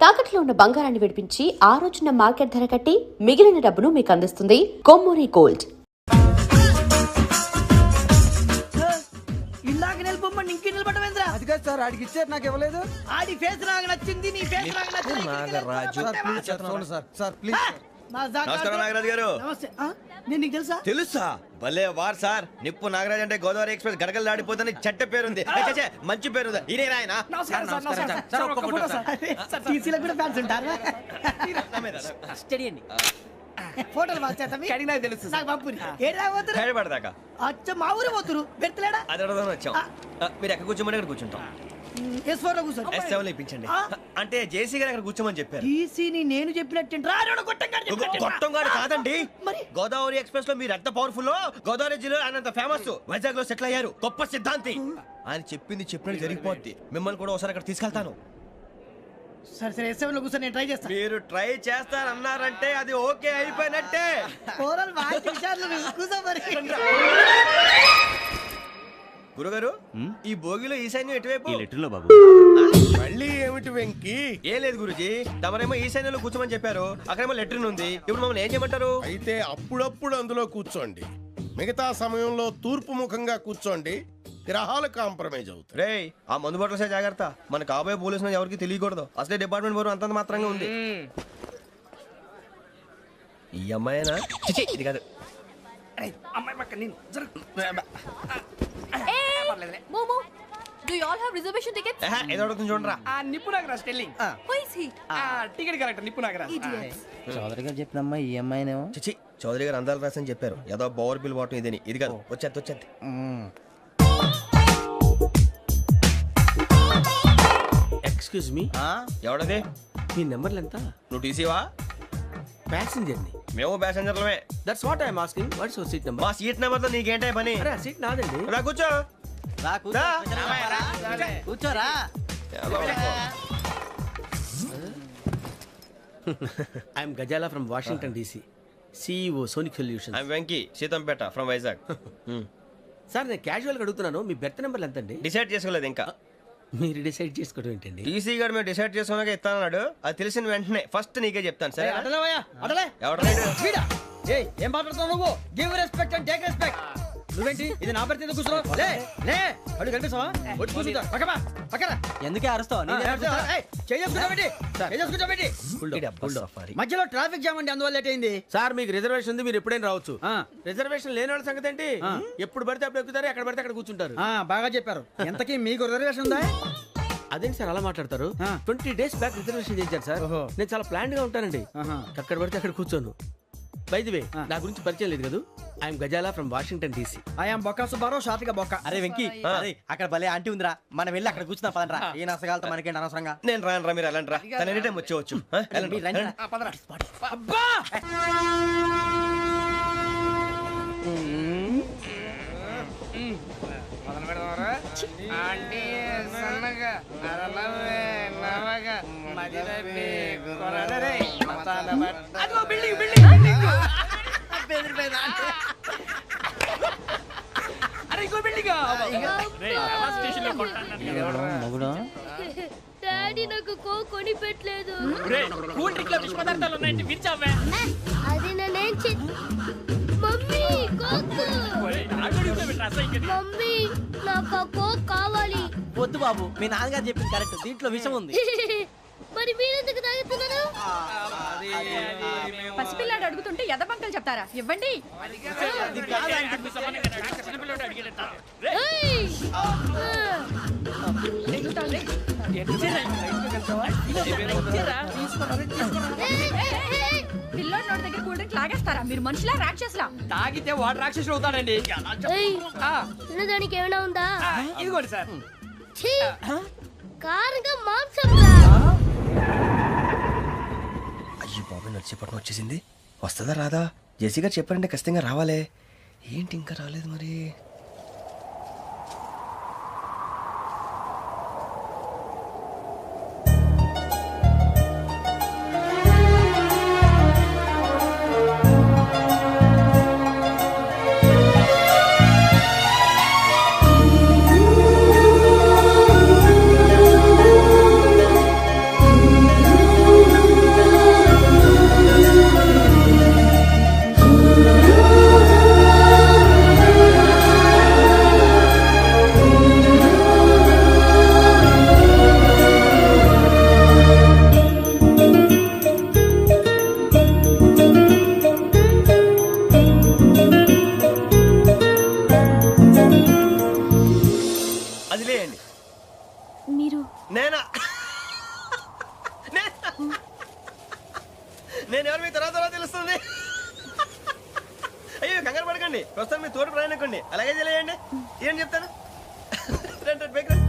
తాకట్లో ఉన్న బంగారాన్ని విడిపించి ఆ రోజున మార్కెట్ ధర కట్టి మిగిలిన డబ్బును మీకు అందిస్తుంది కొమ్మూరి గోల్డ్. ఇందాక నిలబొమ్మని ఇంకే నిలబడమేంద్రా? అది కాదు సార్, ఆడికి ఇచ్చారు, నాకు ఇవ్వలేదు. ఆడి ఫేస్ నాకు నచ్చింది, నీ ఫేస్ నాకు నచ్చింది. Sir please. నమస్కారం నాగరాజు గారు. నమస్తే. నేను నీకు తెలుసా? తెలుసా? భలే వార్ సార్. నిప్పు నాగరాజ్ అంటే గోదావరి ఎక్స్ప్రెస్ గడగలు దాడిపోతుంది చెట్ట పేరుంది. మంచి పేరు. ఈయన ఆయన నమస్కారం సార్, నమస్కారం సార్. ఒక్క ఫోటో సార్. సార్ టీసీలో కూడా ఫ్యాన్స్ ఉంటారా? స్టడీ అండి. ఫోటోలు మార్చేస్తా మీ కడిగి నాకు తెలుసు. నాకు పంపుని ఏడు రాబోతురు హైదరాబాద్ అచ్చ మా ఊరు పోతురు పెడతలేడా? అది అడగదాం వచ్చాం. మీరు ఎక్కడ కూర్చోమని అక్కడ కూర్చుంటాం. S4 లో కూర్చో. S7 ఇప్పించండి. అంటే జేసీ గారు అక్కడ కూర్చోమని చెప్పారు. టీసీని నేను చెప్పినట్టు గొట్టంగాడు కాదండి. మరి గోదావరి ఎక్స్ప్రెస్ లో మీరు ఎంత పవర్ఫుల్, గోదావరి జిల్లా ఆయన ఫేమస్, వైజాగ్ లో సెటిల్ అయ్యారు, గొప్ప సిద్ధాంతి. ఆయన చెప్పింది చెప్పినట్టు జరిగిపోద్ది. మిమ్మల్ని కూడా ఒకసారి అక్కడ తీసుకెళ్తాను. సరే సరే S7 లో కూర్చో, నేను ట్రై చేస్తాను. మీరు ట్రై చేస్తారన్నారంటే అది ఓకే అయిపోయినట్టే. ఓరల్ వాయిస్ విషయాలు కూర్చో మరి. గురుగారు, ఈ భోగిలో ఈశాన్యం ఎటువైపు? బాబు మళ్ళీ ఏమిటి వెంకీ? ఏం లేదు గురుజీ, తమరేమో ఈశాన్యంలో కూర్చోమని చెప్పారు, అక్కడేమో లెట్రిన్ ఉంది. ఇప్పుడు మమ్మల్ని ఏం చేయమంటారు? అయితే అప్పుడప్పుడు అందులో కూర్చోండి, మిగతా సమయంలో తూర్పు ముఖంగా కూర్చోండి. గ్రహాలు కాంప్రమైజ్ అవుతాయి. రేయ్, ఆ మందు బాటలసే జాగ్రత్త. మన కాబోయే పోలీసులు ఎవరికి తెలియకూడదు. అసలే డిపార్ట్మెంట్ బోరు అంతంత మాత్రంగా ఉంది. ఈ అమ్మాయినా? చిచి, ఇది కాదు. అమ్మాయి పక్క నేను Momo, do you all have reservation tickets? ఏదో అడుగుతుంది చూడరా. నిప్పు Nagaraj telling. Who is he? Ticket correct నిప్పు నాగరాజ్. Idiots. చౌదరి గారు చెప్పినమ్మా ఈ అమ్మాయినేమో. చిచి, చౌదరి గారు అందాలు రాసని చెప్పారు. ఏదో బోర్ బిల్ వాటం ఇదని. ఇది కాదు. వచ్చేది. Excuse me, ఎవడది? మీ నెంబర్లు ఎంత? నువ్వు టీసీవా? ప్యాసింజర్ ని. మేము ప్యాసెంజర్లమే. That's what I'm asking. What's your seat number? మా సీట్ నెంబర్ తో నీకేంటే పని? అరే సీట్ నాదండి. రా కూర్చో. రా. కూర్చోరా. I'm Gazala from Washington DC, CEO Sonic Solutions. I'm Venky, Seethampeta from Vizag. Sir నేను క్యాజువల్ గా అడుగుతున్నాను, మీ బెర్త్ నెంబర్లు ఎంత అండి? డిసైడ్ చేసుకోలేదు ఇంకా. మీరు డిసైడ్ చేసుకోవడం ఏంటండి? టీసీ గారు మేము డిసైడ్ చేసుకున్నాక ఇస్తానన్నాడు. అది తెలిసిన వెంటనే ఫస్ట్ నీకే చెప్తాను. సరే? అడలే ఎవరు? ఏం మాట్లాడుతావు నువ్వు? Give respect and take respect. నువ్వేంటి ఇది నా పరిస్థితి ఎందుకు కూర్చున్నావు? లే అడుగు కనిపిస్తావా? వచ్చి కూర్చుంటా. పక్కన ఎందుకే అరుస్తావు? మధ్యలో ట్రాఫిక్ జామ్ అండి, అందువల్ల లేట్ అయింది. సార్ మీకు రిజర్వేషన్ ఉంది, మీరు ఎప్పుడైనా రావచ్చు. రిజర్వేషన్ లేని వాళ్ళ సంగతి ఏంటి? ఎప్పుడు పడితే అప్పుడు ఎక్కుతారు, ఎక్కడ పడితే అక్కడ కూర్చుంటారు. బాగా చెప్పారు. ఎంతకీ మీకు రిజర్వేషన్ ఉందా? అదేంటి సార్ అలా మాట్లాడతారు? 20 days బ్యాక్ రిజర్వేషన్ చేశారు సార్. నేను చాలా ప్లాన్డ్ గా ఉంటానండి. అక్కడ పడితే అక్కడ కూర్చోను. బై ది వే, నా గురించి పరిచయం లేదు కదా. I'm Gazala from Washington DC. I'm Bokka Subbarao, షార్ట్గా బొక్క. అరే వెంకీ, అక్కడ భలే ఆంటీ ఉందిరా, మనం వెళ్ళి అక్కడ కూర్చున్నా పదరా. ఏ నసగాలతో మనకేంటి అనవసరంగా. నేను రాను మీరు ఎలాంటి రా. తన ఎనీ టైం వచ్చేవచ్చు. అబ్బా డాడీ నాకు కోక్ కొని పెట్టలేదు. అది నేనేం మమ్మీ కోక్. మమ్మీ నాకు ఆ కోక్ కావాలి. వద్దు బాబు, మీ నాన్నగారు చెప్పింది కరెక్ట్, దీంట్లో విషయం ఉంది. మరి మీరెందుకు తాగుతున్నారు? పసిపిల్లాడు అడుగుతుంటే ఎదబంకలు చెప్తారా? ఇవ్వండి. పిల్లోడి నోటి దగ్గర కూల్ డ్రింక్ లాగేస్తారా? మీరు మనుషులా రాక్షసులా? తాగితే వాడు రాక్షసుడు అవుతాడండి. తినడానికి ఏమైనా ఉందా? ఇదిగోండి సార్. కారంగా మాంసం. అయ్యో బాబు, నడిచేపట్నం వచ్చేసింది. వస్తుందా రాదా? జేసీ గారు చెప్పారంటే ఖచ్చితంగా రావాలే. ఏంటి ఇంకా రాలేదు మరి? నేను ఎవరు మీ తర్వాత తెలుస్తుంది. అయ్యో కంగారు పడకండి, ప్రస్తుతం మీ తోటి ప్రయాణకండి. అలాగే తెలియండి, ఏం చెప్తాను. రండి బైక్ రండి.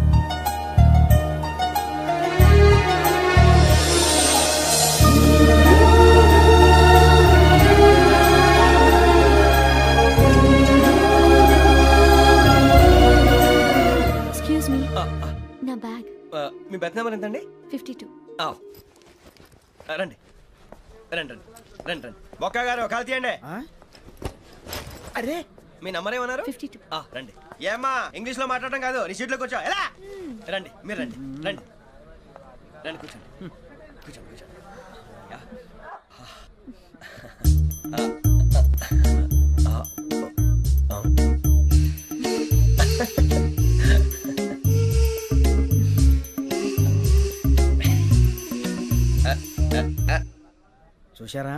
ఎక్స్క్యూజ్ మీ, నా బ్యాగ్. మీ బెత్ నెంబర్ ఎంతండి? 52. రండి రండి రండి రండి రండి. బొక్క గారు కాల్ తీయండి. అరే మీ నంబర్ ఏమన్నారు? 52. రండి. ఏమ్మా ఇంగ్లీష్ లో మాట్లాడటం కాదు, నీ సీట్లోకి వచ్చా. ఎలా రండి, మీరు రండి రండి రండి, కూర్చోండి కూర్చోండి కూర్చోండి. యా. చూశారా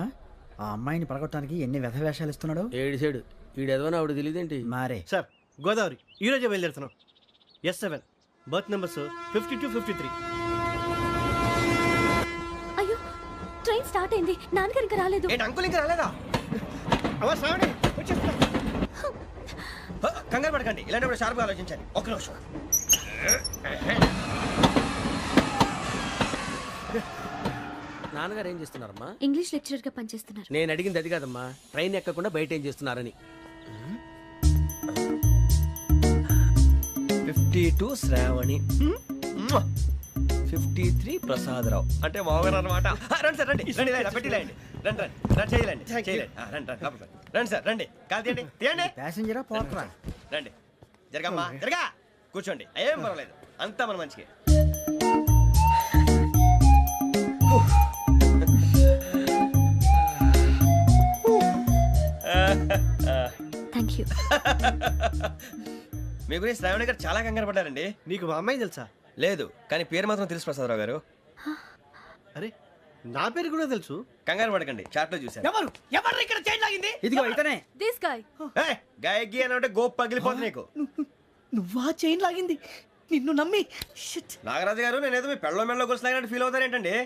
ఆ అమ్మాయిని పడగొట్టడానికి ఎన్ని వ్యధ వేషాలు ఇస్తున్నాడు. ఏడు సైడు ఈడెదవని ఆవిడ తెలియదేంటి? మారే సార్ గోదావరి ఈ రోజే బయలుదేరుతున్నాం. S7 berth numbers 52, 53. అయ్యో, ట్రైన్ స్టార్ట్ అయింది. నాన్నగారు ఇంకా రాలేదు. ఏంటి అంకుల్ ఇంకా రాలేదా? కంగారు పడకండి, ఇలాంటప్పుడు షార్ప్గా ఆలోచించండి. ఒక్క నిమిషం. నాన్నగారు ఏం చేస్తున్నారమ్మా? ఇంగ్లీష్ లెక్చరర్ గా పనిచేస్తున్నారు. నేను అడిగింది అది కాదమ్మా, ట్రైన్ ఎక్కకుండా బయట ఏం చేస్తున్నారని. 52 శ్రావణి, 53 ప్రసాదరావు అంటే మామగారు అనమాట. రండి సార్ రండి రండి, ఇలా పెట్టి లేండి. రండి రండి రండి, చేయలేండి చేయలేండి. రండి రండి లోపలికి రండి సార్, రండి కాల్ తీయండి తీయండి. ప్యాసింజరా పోట్రా. రండి జరగమ్మా జరగా, కూర్చోండి. ఏం పర్వాలేదు, అంతా మన మంచికి. Thank you. మీ గురించి శ్రావణి గారు చాలా కంగారు పడ్డారండి. నీకు మా అమ్మాయి తెలుసా? లేదు, కానీ పేరు మాత్రం తెలుసు ప్రసాదరావు గారు. అరే నా పేరు కూడా తెలుసు. కంగారు పడకండి, చాట్ లో చూశాను. ఎవరు ఎవరు ఇక్కడ చైన్ లాగింది? ఇదిగో ఇతనే. This guy. గాయకి అని అంటే గోప్ పగిలిపోతుంది నీకు. నువ్వా చైన్ లాగింది? నిన్ను నమ్మి షిట్. నాగరాజు గారు, నేనేదో మీ పెళ్ళ మెళ్ళలో గురిసిలాగినట్టు ఫీల్ అవుతారేంటండి?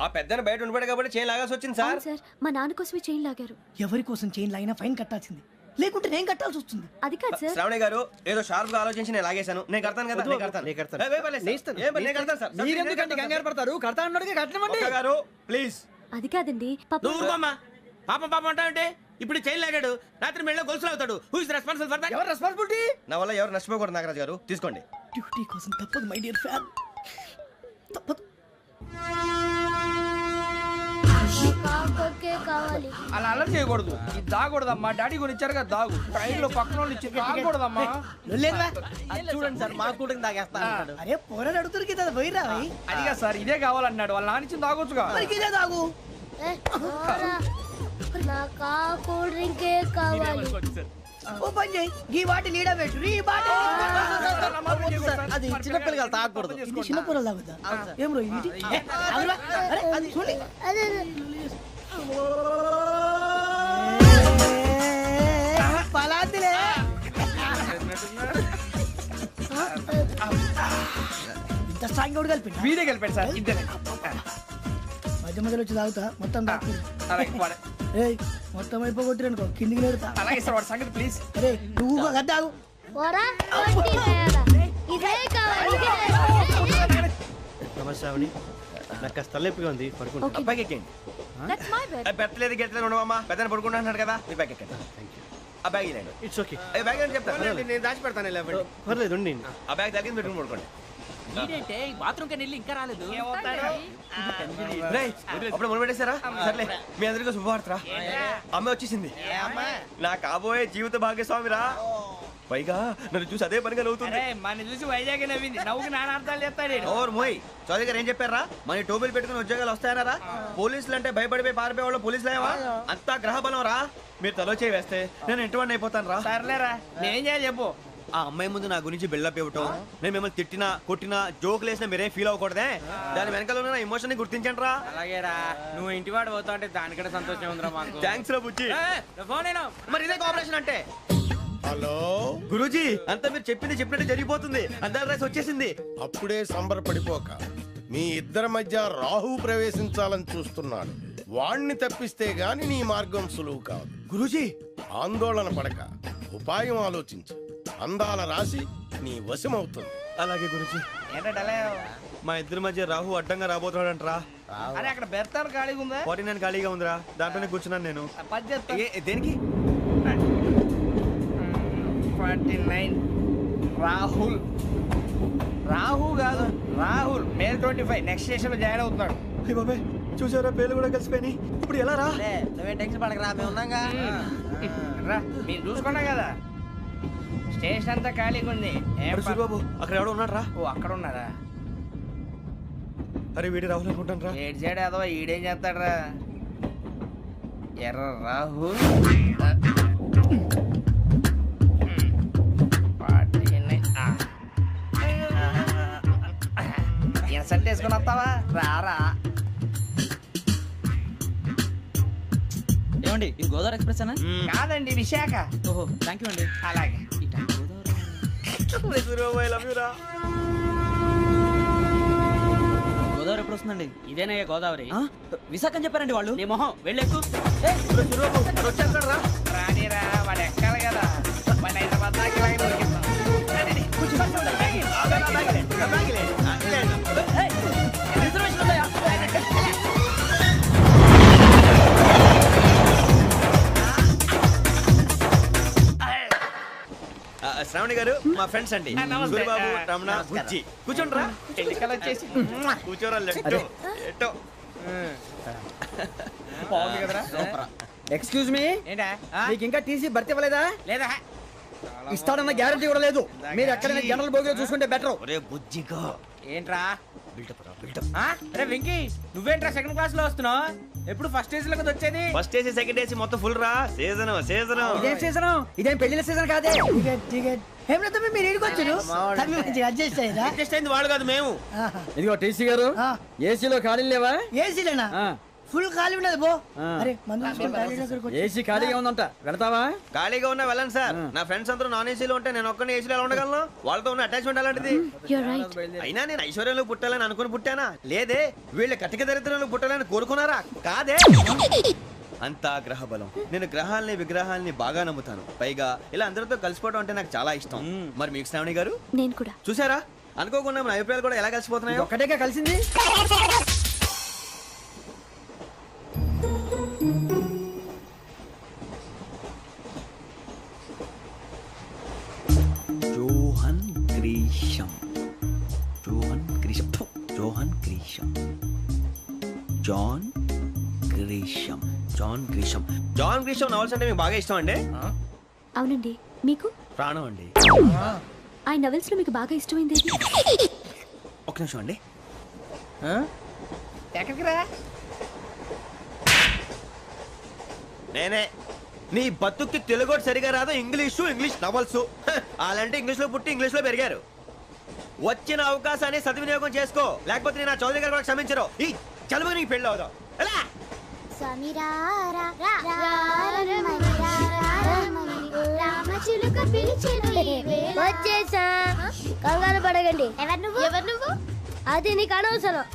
ఆ పెద్దని బయట ఉండిపోయాడు కాబట్టి చైన్ లాగాల్సి వచ్చింది సార్. సార్, మా నాన్న కోసమే చైన్ లాగారు. ఎవరి కోసం చైన్ లాగినా ఫైన్ కట్టాల్సింది, లేకుంటే నేను కట్టాల్సి వస్తుంది. అది కాదు సార్. శ్రావణి గారు ఏదో షార్ప్ గా ఆలోచించి నేను లాగేశాను. నేను కడతాను కదా, నేను కడతాను. నేను కడతాను. ఏ, పర్లేదు సార్. ఏ, నేను కడతాను సార్. మీరెందుకంటే కంగారు పడతారు? కడతా అన్నాడుగా కట్టమండి. ఒక్క గారు ప్లీజ్. అది కాదండి, పాప. నువ్వు ఊరుకోమ్మా. పాపం పాపం అంటావంటే? ఇప్పుడు చైన్ లాగాడు, రాత్రి మెళ్ళో గొలుసులు అవుతాడు. Who is responsible for that? ఎవరు రెస్పాన్సిబిలిటీ? నా వల్ల ఎవరు నష్టపోకూడదు నాగరాజు గారు, తీసుకోండి. డ్యూటీ కోసం తప్పదు మై డియర్ ఫ్యాన్, తప్పదు. కావాలి. అలా అలర్ట్ చేయకూడదు. ఇది దాగకూడదమ్మా. డాడీ కొని ఇచ్చారు కదా దాగు. ట్రైన్ లో పక్కన వాళ్ళు ఇచ్చి దాగకూడదమ్మా. లేదురా. చూడండి సార్, మా కూడా తాగేస్తా అన్నాడు. అరే పోరాడు అడుగుతారు కదా, పోయిరా భయ్. అదిగా సార్, ఇదే కావాలన్నాడు. వాళ్ళ నాన్న ఇచ్చింది తాగొచ్చుగా. మరి ఇదే తాగు. నాకు కూల్ డ్రింకే కావాలి. ఓ పని చేయి, ఈ బాటి లీడ పెట్టు. ఈ బాటి అది చిన్నపిల్లలు తాగకూడదు. ఇది చిన్న పొరలు తాగుతా. ఏం రో ఇది? అవురా? అరే అది చూడండి. పలాతిలే. ఇంత స్ట్రాంగ్ కూడా కలిపి వీడే గెలిపాడు సార్. ఇద్దరే. మధ్య మధ్యలో వచ్చి తాగుతా, మొత్తం తాగు. అలాగే వాడు. ఏయ్ మొత్తం అయిపోగొట్టి అనుకో, కిందికి నేడుతా. అలాగే సార్, వాడు సంగతి ప్లీజ్. అరే నువ్వు గద్దాగు. ఇదే కావాలి. నమస్తే శ్రావణి, నాకు కాస్త తలెప్పిగా ఉంది, పడుకుంటా. Okay. బ్యాగ్ ఎక్కండి. That's my bed. పెట్టలేదు గెట్టలేదు ఉండవమ్మా. పెద్దని పడుకుంటున్నాడు కదా, మీ బ్యాగ్ ఎక్కండి. ఆ బ్యాగ్ ఇలాండి. It's okay. బ్యాగ్ అని చెప్తాను. నేను దాచి పెడతాను. పర్లేదు ఉండి. ఆ బ్యాగ్ తగ్గింది పెట్టుకుని పడుకోండి. బాత్రూమ్ కి వెళ్ళి ఇంకా రాలేదు. రేయ్, అప్పుడు మొదలు పెట్టేశారా? సర్లే, మీ అందరికీ శుభవార్తరా. అమ్మ వచ్చేసింది. నా కాబోయే జీవిత భాగ్యస్వామిరా. పైగా నన్ను చూసి అదే పనిగా నవ్వుతుంది. మన చూసి వైజాగ్ నవ్వింది. నవ్వుకి నాన్న అర్థాలు చెప్తాడు. ఓర్ మోయ్, చౌదరి గారు ఏం చెప్పారా? మన టోబీలు పెట్టుకుని ఉద్యోగాలు వస్తాయన్నారా? పోలీసులు అంటే భయపడిపోయి పారిపోయే వాళ్ళు పోలీసులేవా? అంతా గ్రహ బలం రా. మీరు తలో చేయి వేస్తే నేను ఇంటివాడిని అయిపోతాను రా. సర్లేరా, నేనేం చేయాలి చెప్పు. ఆ అమ్మాయి ముందు నా గురించి బిల్డప్ ఇవ్వటం, నేను మిమ్మల్ని తిట్టినా కొట్టినా జోకులు వేసినా మీరేం ఫీల్ అవ్వకూడదే. దాని వెనకాల ఉన్న ఎమోషన్ ని గుర్తించండి రా. అలాగేరా, నువ్వు ఇంటివాడు పోతా అంటే దానికంటే సంతోషం ఉందిరా మాకు. థ్యాంక్స్ రా బుజ్జి. ఫోన్ అయినా మరి ఇదే కోఆపరేషన్ అంటే. హలో గురూజీ, అంతా మీరు చెప్పింది చెప్పినట్టు జరిగిపోతుంది. అందరి రైస్ వచ్చేసింది. అప్పుడే సంబరపడిపోక, మీ ఇద్దరి మధ్య రాహు ప్రవేశించాలని చూస్తున్నాడు. వాణ్ణి తప్పిస్తే గాని నీ మార్గం సులువు కాదు. గురూజీ ఆందోళన పడక ఉపాయం ఆలోచించు. అందాల రాశి నీ వశమవుతుంది. అలాగే గురూజీ. ఏంటంటే మా ఇద్దరి మధ్య రాహు అడ్డంగా రాబోతున్నాడంటరా. అరే అక్కడ బెర్తాను ఖాళీగా ఉందా? 49 ఖాళీగా ఉందిరా, దాంట్లోనే కూర్చున్నాను నేను. పది చెప్తా. దేనికి? 49 రాహుల్. రాహు కాదు రాహుల్. మే 25 నెక్స్ట్ స్టేషన్ లో జాయిన్ అవుతున్నాడు. అయ్య బాబాయ్, చూసారా పేర్లు కూడా కలిసిపోయినాయి. ఇప్పుడు ఎలా రా? నువ్వేం టెన్షన్ పడకరా, మేము ఉన్నాగా. రా, మీరు చూసుకున్నా కదా స్టేషన్ అంతా ఖాళీగా ఉంది. ఏం సూరిబాబు అక్కడ ఎవడో ఉన్నాడు రా. ఓ అక్కడ ఉన్నారా? అరే వీడి రాహుల్ అనుకుంటాను రా. ఏడు చేయడం అదో ఈడేం చేస్తాడరా? ఎర్ర రాహుల్. ఇన్సల్ట్ వేసుకుని వస్తావా? రారా. ఏమండి ఇది గోదావరి ఎక్స్ప్రెస్ అనా? కాదండి విశాఖ. ఓహో థ్యాంక్ యూ అండి. అలాగే. సూరిబాబు ఐ లవ్ యు రా. గోదావరి ఎప్పుడు వస్తుందండి? ఇదేనయ్య గోదావరి. విశాఖ అని చెప్పారండి వాళ్ళు. నీ మొహం వెళ్ళెక్కు. సూరిబాబు వచ్చేస్తాడు రా. రానిరా, వాడు ఎక్కాలి కదా. వాడిని హైదరాబాద్ దాకా ఇలాగే దొరికిస్తాం. రిజర్వేషన్ ఉందా? శ్రావణి గారు మా ఫ్రెండ్స్ అండి. నమస్తే. సూరిబాబు, రమణ, బుజ్జి. కూర్చోండి రా. ఎన్నికలు వచ్చేసి కూర్చోరా. లెట్టో ఎట్టో. బాగుంది కదరా? ఎక్స్క్యూజ్ మీ, ఏంటా? మీకు ఇంకా టీసీ భర్తీ ఇవ్వలేదా? లేదా ఇస్తాడన్న గ్యారంటీ కూడా లేదు. మీరు ఎక్కడైనా జనరల్ బోగిలో చూసుకుంటే బెటర్. ఒరే బుజ్జిగా ఏంట్రా? బిల్డప్ రా, బిల్డప్. అరే వెంకీ, నువ్వేంట్రా సెకండ్ క్లాస్ లో వస్తున్నావు? ఎప్పుడు ఫస్ట్ ఏసీ లో వచ్చేది? ఫస్ట్ ఏసీ సెకండ్ ఏసీ మొత్తం ఫుల్ రా. Season season. ఇదేం సీజన్? ఇదేం పెళ్లిన సీజన్ కాదే. మీరు ఇడికొచ్చారు అడ్జస్ట్ అయ్యారా? అడ్జస్ట్ అయింది వాళ్ళు కాదు, మేము. ఇదిగో టీసీ గారు, ఏసీలో ఖాళీ లేవా? ఏసీలేనా? ఫుల్ ఖాళీ ఉండదు పో. అరే మందు ఏసీ ఖాళీగా ఉందంట, వెళతావా? ఖాళీగా ఉన్నా వెళ్ళండి సార్. నా ఫ్రెండ్స్ అందరూ నాన్ ఏసీలో ఉంటే నేను ఒక్కనే ఏసీలో ఎలా ఉండగలను? వాళ్ళతో ఉన్న అటాచ్మెంట్ అలాంటిది. అయినా నేను ఐశ్వర్యంలో పుట్టాలని అనుకుని పుట్టానా? లేదే. వీళ్ళ కటిక దరిద్రంలో పుట్టాలని కోరుకున్నారా? కాదే. అంతా గ్రహ బలం. నేను గ్రహాలని విగ్రహాలని బాగా నమ్ముతాను. పైగా ఇలా అందరితో కలిసిపోవడం అంటే నాకు చాలా ఇష్టం. మరి మీకు శ్రావణి గారు? నేను కూడా. చూసారా, అనుకోకుండా మన అభిప్రాయాలు కూడా ఎలా కలిసిపోతున్నాయో. ఒక్కటేగా కలిసింది. Johan Grisham. Johan Grisham. Johan Grisham. John Grisham. John Grisham. John Grisham novels అంటే మీకు బాగా ఇష్టం అండి? అవునండి. మీకు? ప్రాణం అండి. ఆ నవెల్స్ లో మీకు బాగా ఇష్టమైంది? ఒక్క నిమిషం అండి. ఎక్కడికి రా? నేనే. నీ బతుక్కి తెలుగు సరిగా రాదు, ఇంగ్లీష్ నవల్స్. అలాంటి ఇంగ్లీష్ లో పుట్టి ఇంగ్లీష్ లో పెరిగారు. వచ్చిన అవకాశాన్ని సద్వినియోగం చేసుకో, లేకపోతే నేను చౌదరి గారు కూడా క్షమించరు. ఈ చదువు నీకు పెళ్ళి అవుదాం. ఎలా? వచ్చేసా, కంగారు పడగండి. ఎవరు నువ్వు? అది నీకు అనవసరం.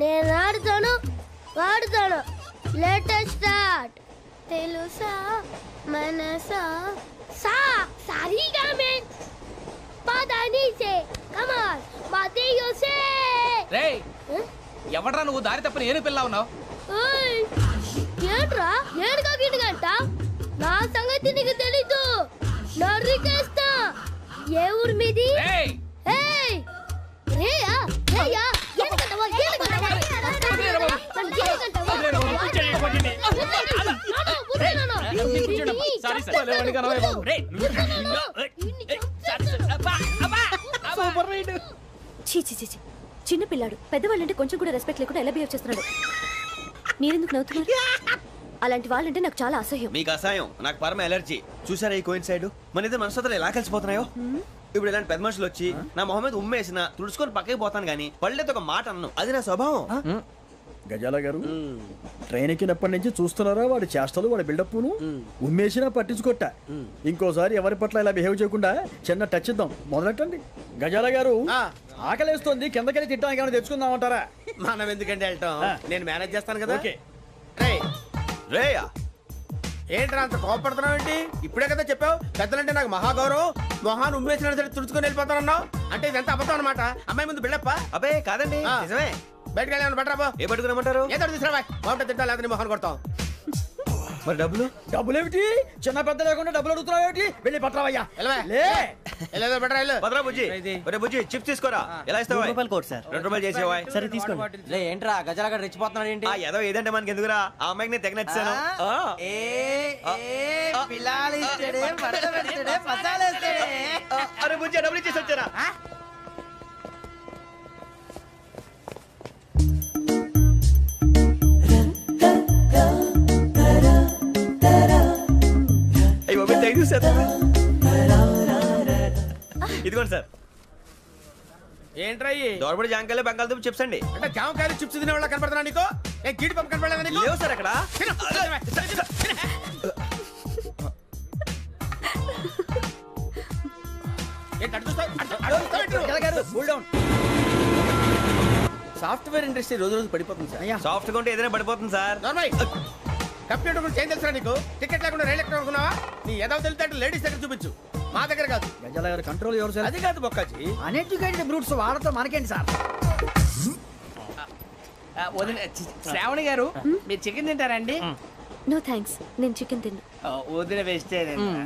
నేను ఆడుతాను, వాడుతాను. Let start. తెలుసా మనసా సా సారీగా మే పదని సే కమాన్ మాదేయో సే. రేయ్ ఎవడ్రా నువ్వు? దారి తప్పని ఏను పిల్ల ఉన్నావు? ఓయ్ ఏంట్రా ఏడుగా గిడుగంట? నా సంగతి నీకు తెలీదు. నరికేస్తా. ఏ ఊరు మీది? రేయ్ ఏయ్ రేయా రేయా ఏడుగంటవా ఏడుగంటవా సారీ సార్. రేయ్ చీ చీ చీ చీ. చిన్న పిల్లాడు. పెద్దవాళ్ళంటే కొంచెం కూడా రెస్పెక్ట్ లేకుండా ఎలా బిహేవ్ చేస్తున్నాడు. మీరెందుకు నవ్వుతున్నారు? అలాంటి వాళ్ళంటే నాకు చాలా అసహ్యం. మీకు అసహాయం, నాకు పరమ ఎలర్జీ. చూసారా ఈ కోయిన్సైడ్? మన ఇద్దరు మనసుతో ఎలా కలిసిపోతున్నాయో. ఇప్పుడు ఇలాంటి పెద్ద మనుషులు వచ్చి నా మొహం మీద ఉమ్మేసిన తుడుచుకొని పక్కకి పోతాను కానీ పళ్ళేతో ఒక మాట అన్ను. అది నా స్వభావం. గజాల గారు, ట్రైన్ ఎక్కినప్పటి నుంచి చూస్తున్నారా వాడి చేష్టలు, వాడి బిల్డప్ను? ఉమ్మేసినా పట్టించుకోట. ఇంకోసారి ఎవరి పట్ల ఇలా బిహేవ్ చేయకుండా చిన్న టచ్ ఇద్దాం. మొదలెట్టండి. గజాల గారు, ఆకలేస్తోంది, కిందకెళ్ళి తిట్టడానికి ఏమైనా తెచ్చుకుందామంటారా? మనం ఎందుకంటే వెళ్తాం, నేను మేనేజ్ చేస్తాను కదా. ఓకే. రేయ్ రేయా ఏంట్రా అంత కోపడుతున్నావు ఏంటి? ఇప్పుడే కదా చెప్పావు పెద్దలంటే నాకు మహాగౌరవం, మొహాన్ని ఉమ్మేసిన సరే తుడుచుకొని వెళ్ళిపోతానన్నావు. అంటే ఇదంతా అబద్ధం అనమాట. అమ్మాయి ముందు బిల్డప్ప. అబ్బే కాదండి, నిజమే. బయటకు వెళ్ళి బట్రాబో. ఏ పట్టుకురమ్మంటారు? ఏదో తీసుకురా బాగుంటుంది తింటా, లేదా మొహాన్ని కొడతాం. మరి డబ్బులు? డబ్బులేమిటి? చిన్న పెద్ద లేకుండా డబ్బులు అడుగుతున్నావు ఏమిటి? వెళ్ళి పట్టరావయ్యా. బట్రా వెళ్ళు. భద్రా బుజ్జి, ఒరే బుజ్జి చిప్స్ తీసుకోరా. ఎలా ఇస్తావా? రూపాయలు కోట్ సార్. 2 రూపాయలు చేసేవా? సరే తీసుకోండి. లే ఏంట్రా గజాలగా రెచ్చిపోతున్నాడు ఏంటి? ఏదో ఏదంటే మనకి ఎందుకురా, ఆ అమ్మాయికి నేను తెగ నచ్చాను. అరే బుజ్జి డబ్బులు ఇచ్చేసి వచ్చారా? అయ్యో థ్యాంక్ యూ సార్. ఇదిగోండి సార్. ఏంట్రా దోరబడి జాంకాయలు బంగాళదుంప చిప్స్ అండి. అంటే జామకాయలు చిప్స్ తినే వాళ్ళ కనపడుతున్నా నీకు? ఏ గీడి పంప కనపడలేదా నీకు? లేవు సార్ అక్కడ. సాఫ్ట్వేర్ ఇండస్ట్రీ రోజు రోజు పడిపోతుంది సార్. సాఫ్ట్ గా ఉంటే ఏదైనా పడిపోతుంది సార్. కంప్యూటర్ గురించి ఏం తెలుసా నీకు? టికెట్ లేకుండా రైలు ఎక్కడ అనుకున్నావా? నీ ఏదో తెలితే లేడీస్ దగ్గర చూపించు, మా దగ్గర కాదు. గజాల గారు కంట్రోల్ ఎవరు సార్? అది కాదు బొక్కాజీ. అన్ఎడ్యుకేటెడ్ బ్రూట్స్ వాళ్ళతో మనకేంటి సార్? శ్రావణి గారు మీరు చికెన్ తింటారండి? నో థ్యాంక్స్, నేను చికెన్ తిన్నా. వదిన వేస్తే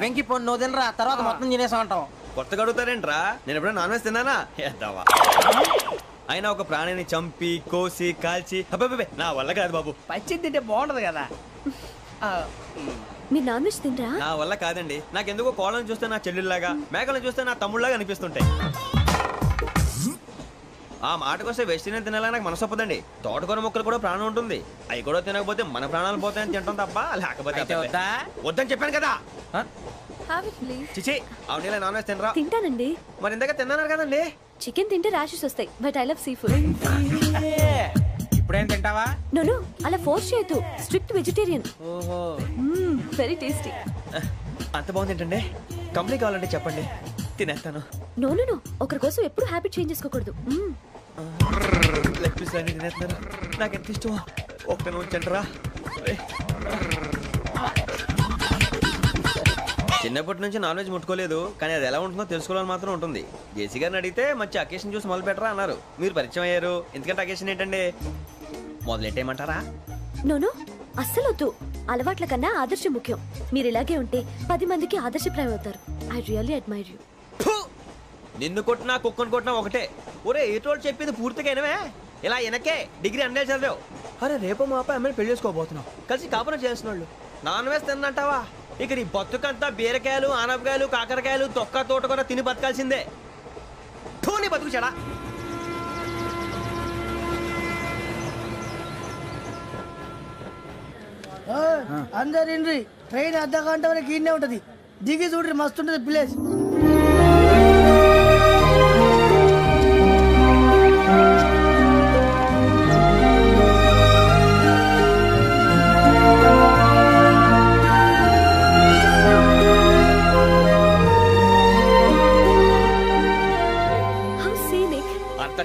వెంకి పొన్ను నువ్వు తినరా, తర్వాత మొత్తం తినేసా ఉంటాం. కొత్తగా అడుగుతారేంట్రా? నేను ఎప్పుడైనా నాన్ వెజ్ తిన్నానా? ఎద్దావా. అయినా ఒక ప్రాణిని చంపి కోసి కాల్చి అబ్బబ్బే నా వల్ల కాదు బాబు. పచ్చి తింటే బాగుంటది కదా. మీరు నాన్ వెజ్ తినరా? నా వల్ల కాదండి. నాకెందుకో కోళ్ళని చూస్తే నా చెల్లెళ్ళలాగా, మేకలను చూస్తే నా తమ్ముళ్ళలాగా అనిపిస్తుంటాయి. ఆ మాటకొస్తే వెజిటేరియన్ తినాలని నాకు మనసు ఒప్పదండి. తోటకూర మొక్కలు కూడా ప్రాణం ఉంటుంది. అవి కూడా తినకపోతే మన ప్రాణాలు పోతాయని తింటాం తప్ప లేకపోతే వద్దని చెప్పాను కదా. చిచి అవునీ నాన్ వెజ్ తినరా? తింటానండి. మరి ఇందాక తిన్నాను కదండి. చికెన్ తింటే ర్యాషెస్ వస్తాయి, but I love sea food. ఇప్పుడేం తింటావా? నో అలా ఫోర్స్ చేయొద్దు. Strict vegetarian. ఓహో వెరీ టేస్టీ. అంత బాగుంది ఏంటండి? కంప్లీట్ కావాలంటే చెప్పండి, తినేస్తాను. నో ఒకరి కోసం ఎప్పుడు హ్యాబిట్ చేంజ్ చేసుకోకూడదు. లెగ్ పీస్ అన్ని తినేస్తున్నాను. నాకు ఎంత ఇష్టం. ఒక్క ఉంచండిరా. చిన్నప్పటి నుంచి నాన్ వెజ్ ముట్టుకోలేదు, కానీ అది ఎలా ఉంటుందో తెలుసుకోవాలని మాత్రం ఉంటుంది. జేసీ గారిని అడిగితే మంచి అకేషన్ చూసి మొదలు పెట్టరా అన్నారు. మీరు పరిచయం అయ్యారు, ఎందుకంటే అకేషన్ ఏంటండి? మొదలెట్టేయమంటారా? నో అస్సలు వద్దు. అలవాట్ల కన్నా ఆదర్శం ముఖ్యం. మీరు ఇలాగే ఉంటే 10 మందికి ఆదర్శప్రాయం అవుతారు. I really admire you. నిన్ను కొట్టినా కుక్కను కొట్టినా ఒకటే. ఒరే ఏటోళ్ళు చెప్పింది పూర్తిగా వినవే. ఇలా వెనకే డిగ్రీ అన్నే చదివావు. అరే రేపు మా అబ్బాయి అమ్మాయిని పెళ్లి చేసుకోబోతున్నావు, కలిసి కాపురం చేసిన వాళ్ళు నాన్ వెజ్ తిన్నంటావా? ఇక నీ బతుకంతా బీరకాయలు ఆనపకాయలు కాకరకాయలు తొక్క తోట కూడా తిని బతకాల్సిందే. నీ బతుకు చెడా. అందరు ఇండ్రి, ట్రైన్ అర్ధ గంట వరకు ఇన్నే ఉంటది. దిగి చూడ్రి, మస్తు ఉంటది ప్లేస్.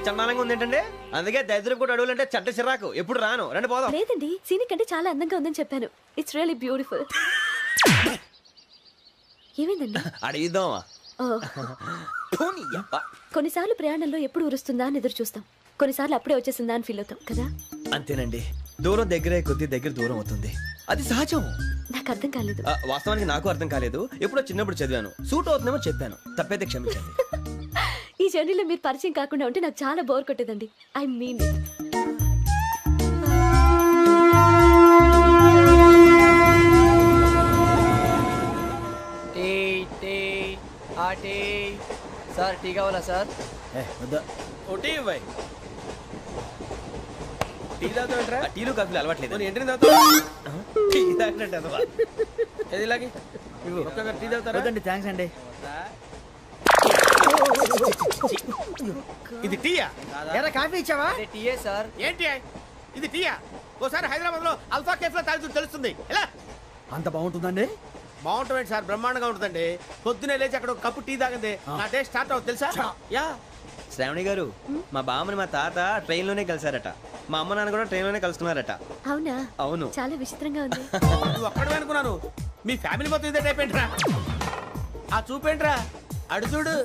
చందానంగా ఉంది ఏంటంటే, అందుకే దరిద్రం కూడా అడవులంటే చెడ్డ చిరాకు. ఎప్పుడు రాను, రండి పోదాం. లేదండి, సీనిక్ అంటే చాలా అందంగా ఉందని చెప్పాను. It's really beautiful. ఏమైందండి? అడిగిద్దామా? కొన్నిసార్లు ప్రయాణంలో ఎప్పుడు ఉరుస్తుందా అని ఎదురు చూస్తాం, కొన్నిసార్లు అప్పుడే వచ్చేసిందా అని ఫీల్ అవుతాం కదా. అంతేనండి, దూరం దగ్గరే కొద్ది దగ్గర దూరం అవుతుంది, అది సహజం. నాకు అర్థం కాలేదు. వాస్తవానికి నాకు అర్థం కాలేదు. ఎప్పుడో చిన్నప్పుడు చదివాను, సూట్ అవుతుందేమో చెప్పాను, తప్పైతే క్షమించండి. ఈ జర్నీలో మీరు పరిచయం కాకుండా ఉంటే నాకు చాలా బోర్ కొట్టేదండి. ఐ మీన్ సార్ టీ కావాలా సార్? టీలు కాఫీలు అలవాట్లేదు. థ్యాంక్స్ అండి. ఇది టీయా? ఎరా కాఫీ ఇచ్చావా? టీయే సార్. ఏంటి ఇది టీయా? ఓసారి హైదరాబాద్ లో అల్ఫా కేఫ్ లో తాగుతూ తెలుస్తుంది. ఎలా అంత బాగుంటుందండి? బాగుంటుంది సార్, బ్రహ్మాండంగా ఉంటుందండి. పొద్దునే లేచి అక్కడ ఒక కప్పు టీ తాగింది, నా డే స్టార్ట్ అవుతుంది తెలుసా? యా శ్రావణి గారు మా బామ్మని మా తాత ట్రైన్ లోనే కలిసారట, మా అమ్మ నాన్న కూడా ట్రైన్ లోనే కలుసుకున్నారట. అవునా? అవును. చాలా విచిత్రంగా ఉంది. నువ్వు ఒక్కడే అనుకున్నాను, మీ ఫ్యామిలీ మొత్తం ఇదే టైప్ ఏంట్రా? ఆ చూపేంట్రా, అడు చూడు.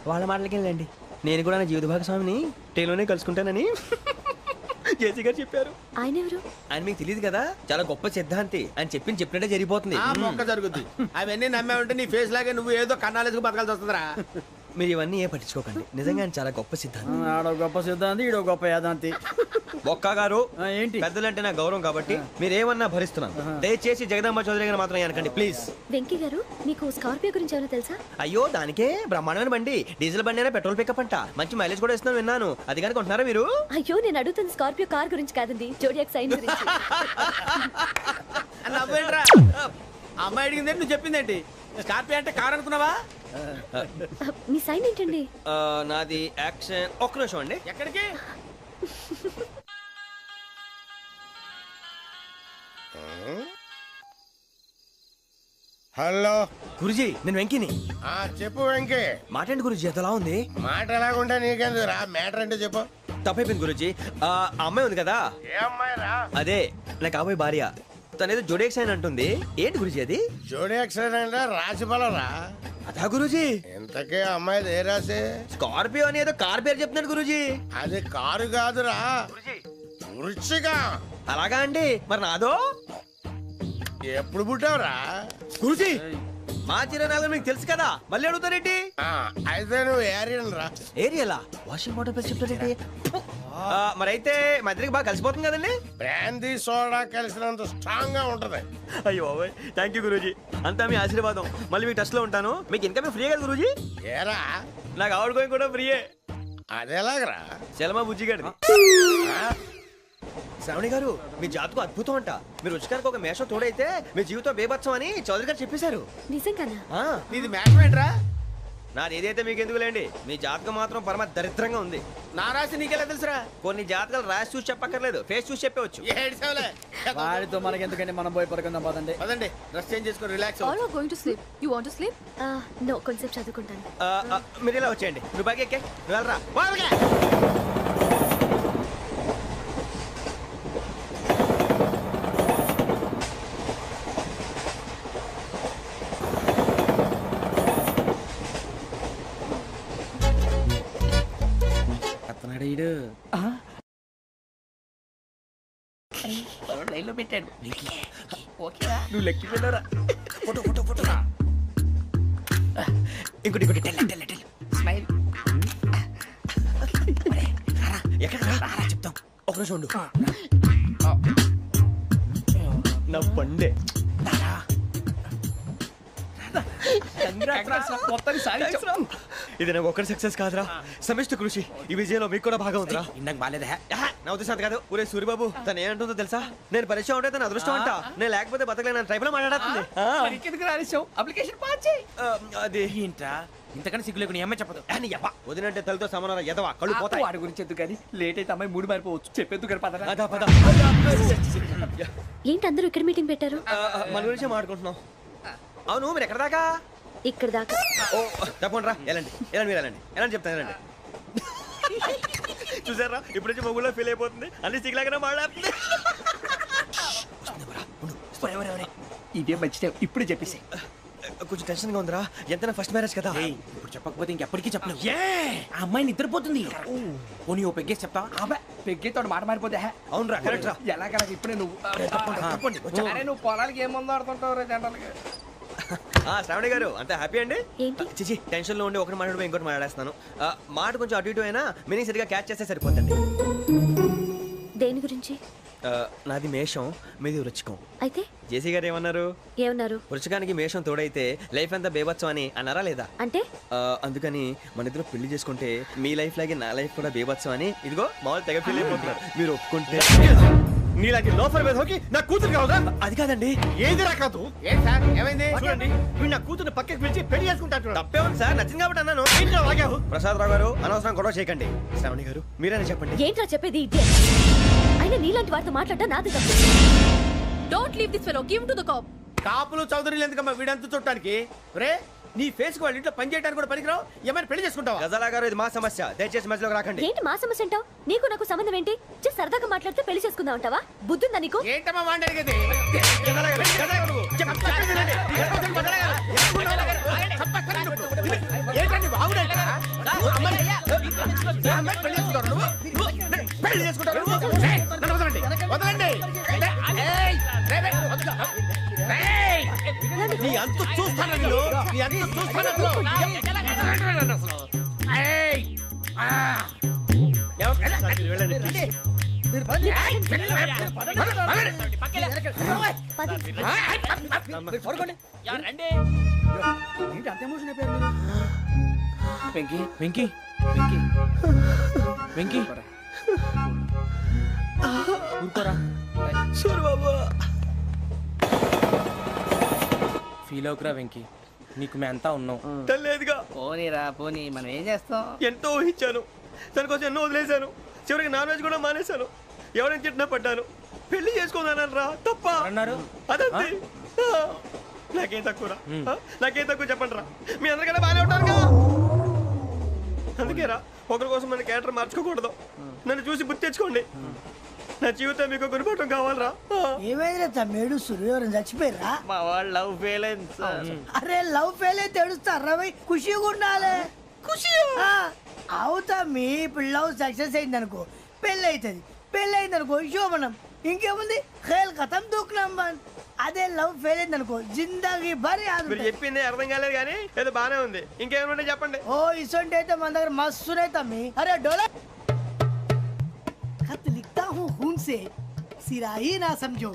వాళ్ళ మాటలకి వెళ్ళండి, నేను కూడా నా జీవిత భాగస్వామిని ట్రైన్ లోనే కలుసుకుంటానని జేసీ గారు చెప్పారు. ఆయన ఎవరు? ఆయన మీకు తెలియదు కదా, చాలా గొప్ప సిద్ధాంతి అని చెప్పినట్టే జరిగిపోతుంది. ఆ మొక్క జరుగుద్ది. అవన్నీ నమ్మే ఉంటే నీ ఫేస్ లాగే నువ్వు ఏదో కన్నాలేసుకు బతకాల్సి వస్తుందిరా. మీరు ఇవన్నీ ఏ పట్టించుకోకండి, నిజంగా ఆయన చాలా గొప్ప సిద్ధాంతి. ఆడో గొప్ప సిద్ధాంతి, ఈడో గొప్ప యాదాంతి. ఒక్క గారు ఏంటి? పెద్దలంటే నా గౌరవం కాబట్టి మీరు ఏమన్నా భరిస్తున్నాను. దయచేసి జగదాంబ చౌదరి గారు మాత్రం అనకండి ప్లీజ్. వెంకీ గారు, మీకు స్కార్పియో గురించి ఏమైనా తెలుసా? అయ్యో దానికే బ్రహ్మాండమైన బండి, డీజిల్ బండి అయినా పెట్రోల్ పికప్ అంట, మంచి మైలేజ్ కూడా ఇస్తున్నాను విన్నాను. అది కానీ కొంటున్నారా మీరు? అయ్యో నేను అడుగుతుంది స్కార్పియో కార్ గురించి కాదండి, జోడియాక్ సైన్ గురించి. నవ్వేంట్రా, అమ్మాయి అడిగింది నువ్వు చెప్పిందేంటి? స్కార్పియో అంటే కార్ అనుకున్నావా? మీ సైన్ ఏంటండి? నాది యాక్షన్. ఒక్క నిమిషం అండి. ఎక్కడికి? హలో గురుజీ, నేను వెంకిని. చెప్పు వెంకీ. మాటండి గురుజీ, ఎంతలా ఉంది? మాట ఎలాగుంటా నీకెందుకు రా, మ్యాటర్ అంటే చెప్పు. తప్పైపోయింది గురుజీ. ఆ అమ్మాయి ఉంది కదా, ఏ అమ్మాయి రా? అదే నా కాబోయే భార్య. తనేదో జోడేక్స్ అని అంటుంది. ఏంటి గురుజీ అది? జోడి యాక్సిడెంట్ రాసి బలరా. అదా గురుజీ? ఇంతకే అమ్మాయి ఏ రాసి? స్కార్పియో అని ఏదో కార్ పేరు చెప్తున్నాడు గురుజీ. అది కారు కాదురా, వృచ్చిక. అలాగా అండి, మరి నాదో? ఎప్పుడు పుట్టావురా? గురుజీ మా చిరనాలు మీకు తెలుసు కదా, మళ్ళీ అడుగుతారేంటి? అయితే నువ్వు ఏరియన్ రా. ఏరియలా? వాషింగ్ వాటర్ పేరు చెప్తారేంటి? మరైతే మా ఇద్దరికి బాగా కలిసిపోతుంది కదండి. బ్రాందీ సోడా కలిసినంత స్ట్రాంగ్ గా ఉంటది. అయ్యో థ్యాంక్ యూ గురూజీ, అంతా మీ ఆశీర్వాదం. మళ్ళీ మీకు టచ్ లో ఉంటాను. మీకు ఇన్కమ్ ఫ్రీ కదా గురూజీ? ఏరా, నాకు ఆవిడ గోయింగ్ కూడా ఫ్రీయే. అదేలాగరా? చలమా బుజ్జి గారిది. శ్రావణి గారు, మీ జాతకు అద్భుతం అంట. మీరు రుచికారికి ఒక మేషం తోడైతే మీ జీవితం బేబత్సం అని చౌదరి గారు చెప్పేశారు. నిజంగానా? నీది మేషం ఏంట్రా? నాది ఏదైతే మీకు ఎందుకు లేండి, మీ జాతకం మాత్రం పరమ దరిద్రంగా ఉంది. నా రాసి నీకెలా తెలుసురా? కొన్ని జాతకాలు రాసి చూసి చెప్పక్కర్లేదు, ఫేస్ చూసి చెప్పవచ్చు. వాడితో మనకి ఎందుకంటే మనం పోయి పడుకుందాం పదండి. పదండి, డ్రెస్ చేంజ్ చేసుకొని relax. All are going to sleep. You want to sleep? No, కొంచెం చదువుకుంటాను. మీరు ఇలా వచ్చేయండి. నువ్వు బాగా ఎక్కే, నువ్వు వెళ్ళరా. లైన్లో పెట్టాడు. నువ్వు లెక్కి వెళ్ళరా. Photo photo photo. ఇంకోటి ఇంకోటి. స్మైల్. ఎక్కడ రా చెప్తాం. ఒక నిమిషం ఉండు. నా పండే. ఇది నాకు ఒక్కరి సక్సెస్ కాదురా, సమిష్టి కృషి. ఈ విజయంలో మీకు కూడా భాగం ఉందిరా. ఇందాక బాగాలేదా? నా ఉద్దేశం కాదు. ఊరే సూర్యబాబు, తను ఏమంటుందో తెలుసా? నేను పరిచయం ఉంటే తన అదృష్టం అంట. నేను లేకపోతే బతకలేను. ట్రైబ్ లో మాట్లాడుతుంది. అప్లికేషన్ పాస్ చేయి. అది ఏంట్రా ఇంతకన్నా సిగ్గు లేకుండా ఏమై చెప్పదు. వదినంటే తలతో సమానం ఎదవా, కళ్ళు పోతాయి. వాడి గురించి ఎందుకు కానీ, లేట్ అయితే అమ్మాయి మూడు మారిపోవచ్చు. చెప్పేందుకు కానీ పదరా. అదా పద. ఏంటి అందరూ ఇక్కడ మీటింగ్ పెట్టారు? మన గురించే మాట్లాడుకుంటున్నాం. అవును, మీరు ఎక్కడ దాకా? ఇక్కడ దాకా. ఓ తప్పకుండా రా, వెళ్ళండి వెళ్ళండి, మీరు వెళ్ళండి వెళ్ళండి, చెప్తాను వెళ్ళండి. చూసారా, ఇప్పుడు నుంచి మొగుల్లో ఫీల్ అయిపోతుంది. అన్ని సిగ్లాగానే మాట్లాడుతుంది. ఇదే మంచి టైం, ఇప్పుడు చెప్పేసి. కొంచెం టెన్షన్ గా ఉందిరా, ఎంతైనా ఫస్ట్ మ్యారేజ్ కదా. ఇప్పుడు చెప్పకపోతే ఇంకెప్పటికీ చెప్పను. ఆ అమ్మాయి నిద్రపోతుంది. పోనీ ఓ పెగ్గేసి చెప్తా. అబ్బాయి పెగ్గేతో మాట మారిపోతే. అవును రా, కరెక్ట్ రా. ఎలాగలా ఇప్పుడే నువ్వు. అరే నువ్వు పొలాలకి ఏముందో ఆడుతుంటావు రే జనరల్గా. శ్రావణి గారు, అంత హ్యాపీ అండి? ఏంటి? చిచి, టెన్షన్ లో ఉండి ఒకటి మాట్లాడిపోయి ఇంకోటి మాట్లాడేస్తాను. మాట కొంచెం అటు ఇటు అయినా మీనింగ్ సరిగా క్యాచ్ చేస్తే సరిపోతుంది. దేని గురించి? నాది మేషం, మీది వృచ్చికం. అయితే జేసీ గారు ఏమన్నారు? ఏమన్నారు? వృచ్చికానికి మేషం తోడైతే లైఫ్ అంతా బేబత్సం అని అన్నారా లేదా? అంటే అందుకని మన ఇద్దరు పెళ్లి చేసుకుంటే మీ లైఫ్ లాగే నా లైఫ్ కూడా బేబత్సం అని ఇదిగో మామూలు తెగ ఫీల్ అయిపోతున్నారు. మీరు ఒప్పుకుంటే నీలాంటి లోఫర్ మీద హోకి నా కూతురు కావదా? అది కాదండి. ఏది రాకాదు. ఏం సార్ ఏమైంది? చూడండి, వీడు నా కూతురు పక్కకి పిలిచి పెళ్లి చేసుకుంటాడు. తప్పే ఉంది సార్, నచ్చింది కాబట్టి అన్నాను. ప్రసాద్ రావు గారు, అనవసరం గొడవ చేయకండి. శ్రావణి గారు, మీరైనా చెప్పండి. ఏంట్రా చెప్పేది? ఇదే అయినా నీలాంటి వారితో మాట్లాడటం నాది తప్పు. Don't leave this fellow. Give him to the cop. కాపులు చౌదరులు ఎందుకమ్మా వీడంతా చూడటానికి? రే నీ ఫేస్ కి వాళ్ళ ఇంట్లో పని చేయడానికి కూడా పనికిరావు, ఏమైనా పెళ్లి చేసుకుంటావా? గజాలా గారు ఇది మా సమస్య, దయచేసి మధ్యలోకి రాకండి. ఏంటి మా సమస్య అంటావు? నీకు నాకు సంబంధం ఏంటి? జస్ట్ సరదాగా మాట్లాడితే పెళ్లి చేసుకుందాం అంటావా? బుద్ధుందా నీకు? ఏంటమ్మా వాడిని అడిగేది? ఏంటండి బాగుండేట? పెళ్లి చేసుకుంటారు నువ్వు? ఏయ్, నన్ను వదలండి, వదలండి. ఏయ్, రేయ్, రేయ్, వదలు. రేయ్, నీ అంత చూస్తాను నేను, నీ అంత చూస్తాను అసలు. వదలండి అసలు. ఏయ్, వెళ్ళండి. వెంకీ వెంకీ వెంకీ వెంకీ ఊరుకోరా. ఫీల్ అవుకురా వెంకీ, నీకు మేమంతా ఉన్నాం. తెలియదుగా. పోనీరా పోనీ, మనం ఏం చేస్తాం? ఎంతో ఊహించాను, దానికోసం ఎన్నో వదిలేశాను, చివరికి నాన్ వెజ్ కూడా మానేశాను. ఎవరైనా తిట్టినా పడ్డాను, పెళ్లి చేసుకున్నాను రా. తప్ప అన్నారు అదంతే. నాకేం తక్కువ రా, నాకేం తక్కువ చెప్పండి రా. మీ అందరికన్నా బాగానే ఉంటారుగా. అందుకే రా, ఒకరి కోసం మన క్యారెక్టర్ మార్చుకోకూడదు. నన్ను చూసి గుర్తు తెచ్చుకోండి. నా జీవితం మీకు గురిపటం కావాలరా. ఏమైనా తమ్మేడు సూర్యవరం చచ్చిపోయిరా? మా వాళ్ళు లవ్ ఫెయిల్ అయింది సార్. అరే లవ్ ఫెయిల్ అయితే ఏడుస్తారా? ఖుషిగా ఉండాలి. ఖుషి అవుతా. మీ ఇప్పుడు లవ్ సక్సెస్ అయింది అనుకో, పెళ్ళి అవుతుంది. పెళ్ళి అయింది అనుకో శోభనం. ఇంకేముంది, ఖేల్ కథం దూకునాం బంద్. అదే లవ్ ఫెయిల్ అయింది అనుకో, జిందాగీ భారీ. మీరు చెప్పింది అర్థం కాలేదు కానీ ఏదో బానే ఉంది. ఇంకేమైనా చెప్పండి. ఓ ఇసొంటి అయితే మన దగ్గర మస్తునే తమ్మి. అరే డోలా खत लिखता हूँ खून से, सिरा ही ना समझो,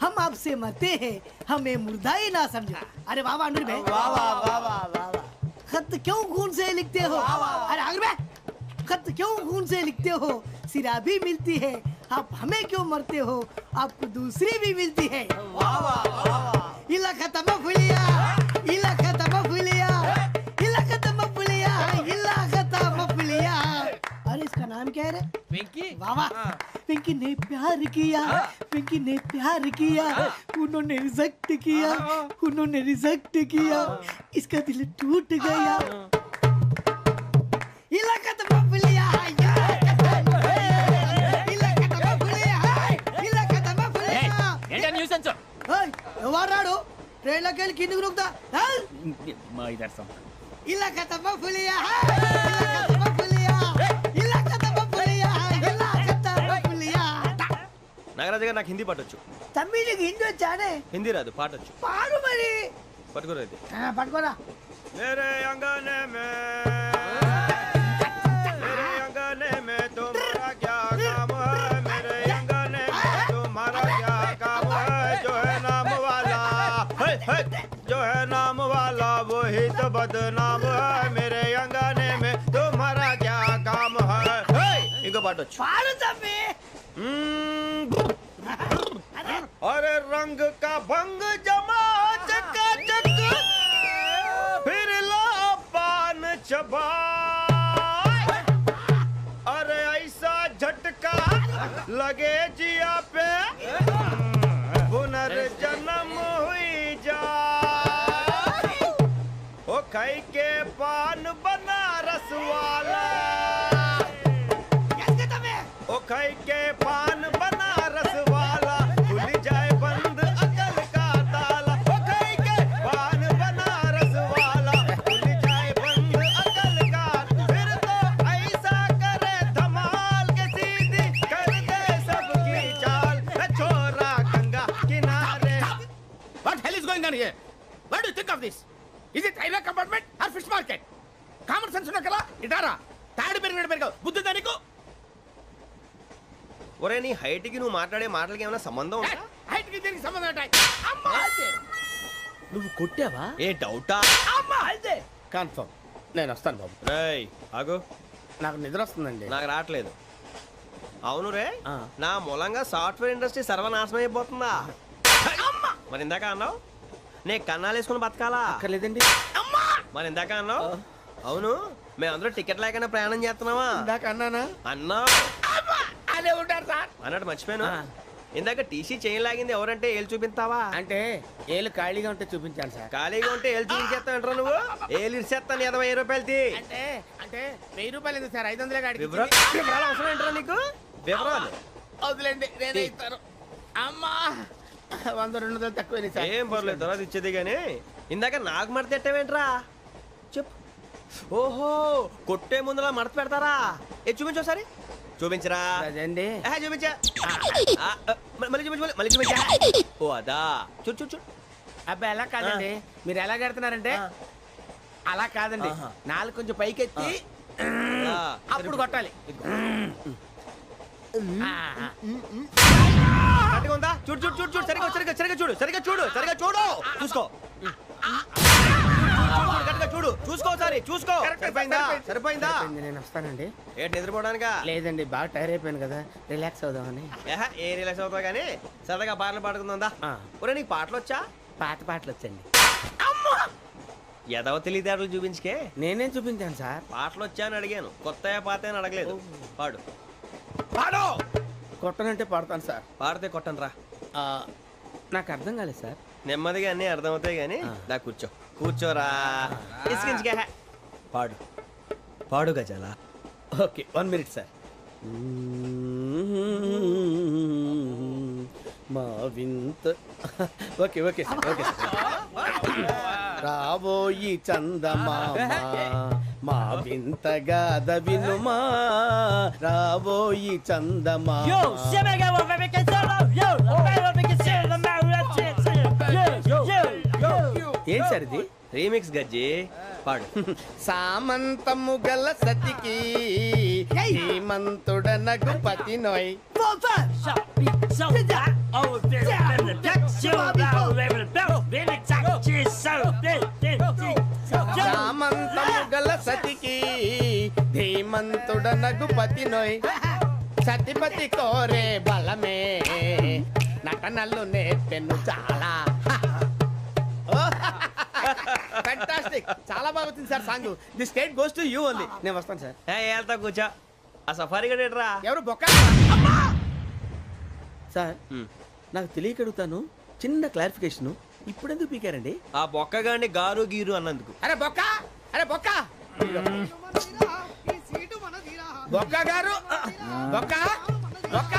हम आपसे मरते हैं, हमें मुर्दा ही ना समझो. अरे वाह वाह अनुर भाई, वाह वाह वाह वाह वाह. खत क्यों खून से लिखते हो? अरे अनुर भाई, खत क्यों खून से लिखते हो? सिरा भी मिलती है, आप हमें क्यों मरते हो? आपको दूसरी भी मिलती है. वाह वाह वाह. इला खत्म फुलिया, इला खत्म फुलिया, इला खत्म फुलिया, इला खत्म फुलिया. अरे इसका नाम क्या है रे? వెంకీ. वाह वाह. पिंकी ने प्यार किया, पिंकी ने प्यार किया, उन्होंने रिजेक्ट किया, उन्होंने रिजेक्ट किया, इसका दिल टूट गया. इलाका तो बबलिया, इलाका तो बबलिया, इलाका तो बबलिया. ఏంటా న్యూసెన్స్? ओए ఎవరాడు? ట్రైన్ లోకి వెళ్ళి కిందకి నొక్కుతా. మా ఇదర్సం. इलाका तो बबलिया, इलाका तो बबलिया, इलाका तो बबलिया, इलाका तो बबलिया. నాగరాజు గారు, నాకు హిందీ పాటొచ్చు. తమ్మి నీకు హిందీ వచ్చానే? హిందీ రాదు, పాటొచ్చు. పాడు మరి. పట్టుకోరా ఇది. పట్టుకోరా. मेरे अंगने में, मेरे अंगने में तुम्हारा क्या काम है? मेरे अंगने में तुम्हारा क्या काम है? जो है नाम वाला, जो है नाम वाला वही तो बदनाम है. मेरे अंगने में तुम्हारा क्या काम है? इनको पाटो. पाड़ो तम्मी. अरे रंग का भंग जमा चकाचक, फिर ला पान चबा. अरे ऐसा झटका लगे जिया पे, पुनर्जन्म हुई जा. ओ खाई के पान बनारस वाला, ओ खाई के पान बनारस वाला, खुल जाए बंद अकल का ताला. ओ खाई के पान बनारस वाला, खुल जाए बंद अकल का. फिर तो ऐसा करे धमाल के सीधी कर दे सबकी चाल. छोरा गंगा किनारे. What hell is going on here? What do you think of this? Is it railway compartment or fish market? Common sense ఉన్నా కదా ఇటారా. తాడు పెరిగావు బుద్ధి దానికి. ఒరే, నీ హైట్ కి నువ్వు మాట్లాడే మాటలకి ఏమైనా సంబంధం ఉందా? హైట్ కి దీనికి సంబంధం ఉంటాయి. అమ్మా నువ్వు కొట్టావా? ఏ డౌటా? అమ్మా అయితే కన్ఫర్మ్. నేను వస్తాను బాబు. రేయ్ ఆగు, నాకు నిద్ర వస్తుందండి. నాకు రావట్లేదు. అవును రే, నా మూలంగా సాఫ్ట్వేర్ ఇండస్ట్రీ సర్వనాశనం అయిపోతుందా? మరి ఇందాక అన్నావు నే కన్నాలు వేసుకుని బతకాలా? లేదండి. మరి ఇందాక అన్నావు అవును మేమందరూ టికెట్ లేకుండా ప్రయాణం చేస్తున్నావా? ఇందాక అన్నానా? అన్నా అదే ఉంటారు సార్ అన్నట్టు మర్చిపోయాను. ఇందాక టీసీ చేయి లాగింది ఎవరంటే ఏళ్ళు చూపిస్తావా? అంటే ఏళ్ళు ఖాళీగా ఉంటే చూపించాను సార్. ఖాళీగా ఉంటే ఏళ్ళు చూపించేస్తానంటారా నువ్వు? ఏళ్ళు ఇచ్చేస్తాను 20 రూపాయలది. అంటే అంటే 1000 రూపాయలు ఎందుకు సార్? 500 కాడికి వివరాలు అవసరం ఏంటరా నీకు? వివరాలు వదిలేండి, నేనే ఇస్తాను. అమ్మా 100 200 తక్కువ సార్. ఏం పర్లేదు, తర్వాత ఇచ్చేది కానీ ఇందాక నాకు మడత పెట్టావేంట్రా? చెప్పు. ఓహో, కొట్టే ముందులా మడత పెడతారా? ఏ చూపించు ఒకసారి. చూపించరా? అదండి. చూపించా. మళ్ళీ చూపించు, మళ్ళీ చూపించా. ఓ అదా, చూడు చూడు చూడు. అబ్బాయి ఎలా కాదండి, మీరు ఎలా కడుతున్నారంటే అలా కాదండి, 4 కొంచెం పైకెత్తి అప్పుడు కొట్టాలి. కరెక్ట్గా ఉందా? చూడు చూడు చూడు చూడు, సరిగా సరిగా సరిగా చూడు, సరిగా చూడు, సరిగా చూడు, చూసుకో. కరెక్ట్గా చూడు, చూసుకో సారి, చూసుకో. సరిపోయిందా? సరిపోయిందా? నేను వస్తానండి. ఏంటి నిద్రపోవడానికా? లేదండి, బాగా టైర్ అయిపోయాను కదా, రిలాక్స్ అవుదామని. ఏ రిలాక్స్ అవుతావు కానీ సరదాగా పాటలు పాడుకుందా? ఒరే నీకు పాటలు వచ్చా? పాత పాటలు వచ్చండి. ఎదవ తెలివితేటలు చూపించుకే. నేనేం చూపించాను సార్? పాటలు వచ్చా అని అడిగాను, కొత్త పాత అని అడగలేదు. పాడు పాడు. కొట్టనంటే పాడతాను సార్. పాడితే కొట్టను రా. నాకు అర్థం కాలేదు సార్. నెమ్మదిగా అన్నీ అర్థమవుతాయి కానీ దా కూర్చో. కూర్చోరా. ఇసుకించుకే. పాడు పాడు గజాల. Okay, 1 minute sir. మా వింత. Okay okay sir, okay sir. రాబోయి చందమామ మా వింతగా దవినుమా, రాబోయి చందమామ. ఏం సార్ ఇది? రీమిక్స్ గజ్జి. పాడు. సామంతము గల సతికి శ్రీమంతుడనగు పతి నోయ్. సామంతము గల సతికి ధీమంతుడనగు పతి నోయ్. సతిపతి కోరే బలమే నటనలు నేర్పెను చాలా. ఫ్యాంటాస్టిక్, చాలా బాగా వచ్చింది sir song. The state goes to you only. నేను వస్తాను సార్. వెళ్తా కూర్చో. ఆ సఫారీ గడేట్రా? ఎవరు బొక్క సార్? నాకు తెలియక అడుగుతాను, చిన్న క్లారిఫికేషన్. ఇప్పుడు ఎందుకు పీకారండి? ఆ బొక్కగాండి గారు గీరు అన్నందుకు. అరే బొక్క, అరే బొక్క, బొక్క గారు, బొక్క బొక్క.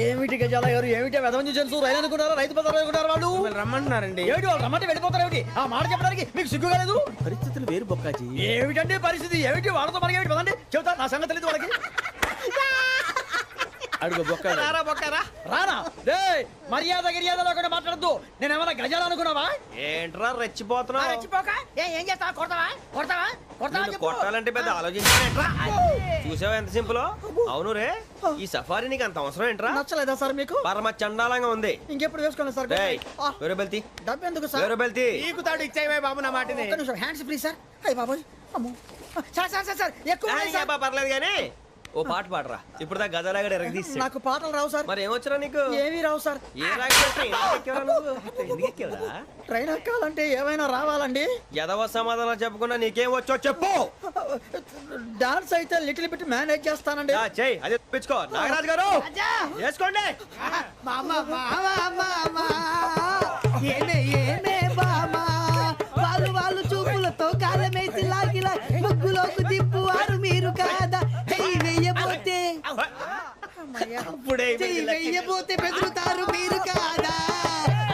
ఏమిటి గజాల గారు, ఏమిటి వెదవని జంతువు? రైలు అనుకున్నారా? రైతు బజార్ అనుకున్నారా? వాళ్ళు రమ్మంటున్నారండి. ఏమిటి వాళ్ళు రమ్మంటే వెళ్ళిపోతారు? ఏమిటి ఆ మాట చెప్పడానికి మీకు సిగ్గు కాలేదు? పరిస్థితులు వేరు బొక్కాజీ. ఏమిటంటే పరిస్థితి? ఏమిటి వాళ్ళతో మనకి ఏమిటి? పదండి చెబుతా, నా సంగతి తెలియదు వాళ్ళకి. అడుగు బొక్క. రారా బొక్కరా. రానా? రే మర్యాద గిర్యాద లేకుండా మాట్లాడద్దు. నేనేమన్నా గజాలు అనుకున్నావా? ఏంట్రా రెచ్చిపోతున్నావు? రెచ్చిపోక ఏం చేస్తావా? కొడతావా? కొడతావా? కొడతావా? కొట్టాలంటే పెద్ద ఆలోచించానేట్రా. చూసావా ఎంత సింపుల్? అవును రే, ఈ సఫారీ నీకు అంత అవసరం ఏంట్రా? నచ్చలేదా సార్ మీకు? పరమ చండాలంగా ఉంది. ఇంకెప్పుడు వేసుకోండి సార్. వేరే బెల్తి. డబ్బు ఎందుకు సార్? వేరే బెల్తి. నీకు తాడు ఇచ్చాయి బాబు నా మాటని. Hands please sir. అయ్యి బాబోయ్, అమ్మో సార్ సార్ సార్ సార్ ఎక్కువ పర్లేదు కానీ ఓ పాట పాడరా. ఇప్పుడు దా గదలాగడ ఎరగదీసి. నాకు పాటలు రావు సార్. మరి ఏమొచ్చరా నీకు? ఏమీ రావు సార్. ఏ రాకెవరా? ట్రైన్ ఎక్కాలంటే ఏమైనా రావాలండి. ఎదవ సమాధానం చెప్పకుండా నీకేం వచ్చో చెప్పు. డాన్స్ అయితే లిటిల్ బిట్ మేనేజ్ చేస్తానండి. చెయ్యి, అదే తెప్పించుకో. నాగరాజు గారు వేసుకోండి. వాళ్ళు చూపులతో కాలమేసి లాగిలా ముగ్గులోకి దిప్పువారు మీరు కాదా? వెయ్యబోతే వెయ్యబోతే బెదురుతారు మీరు కాదా?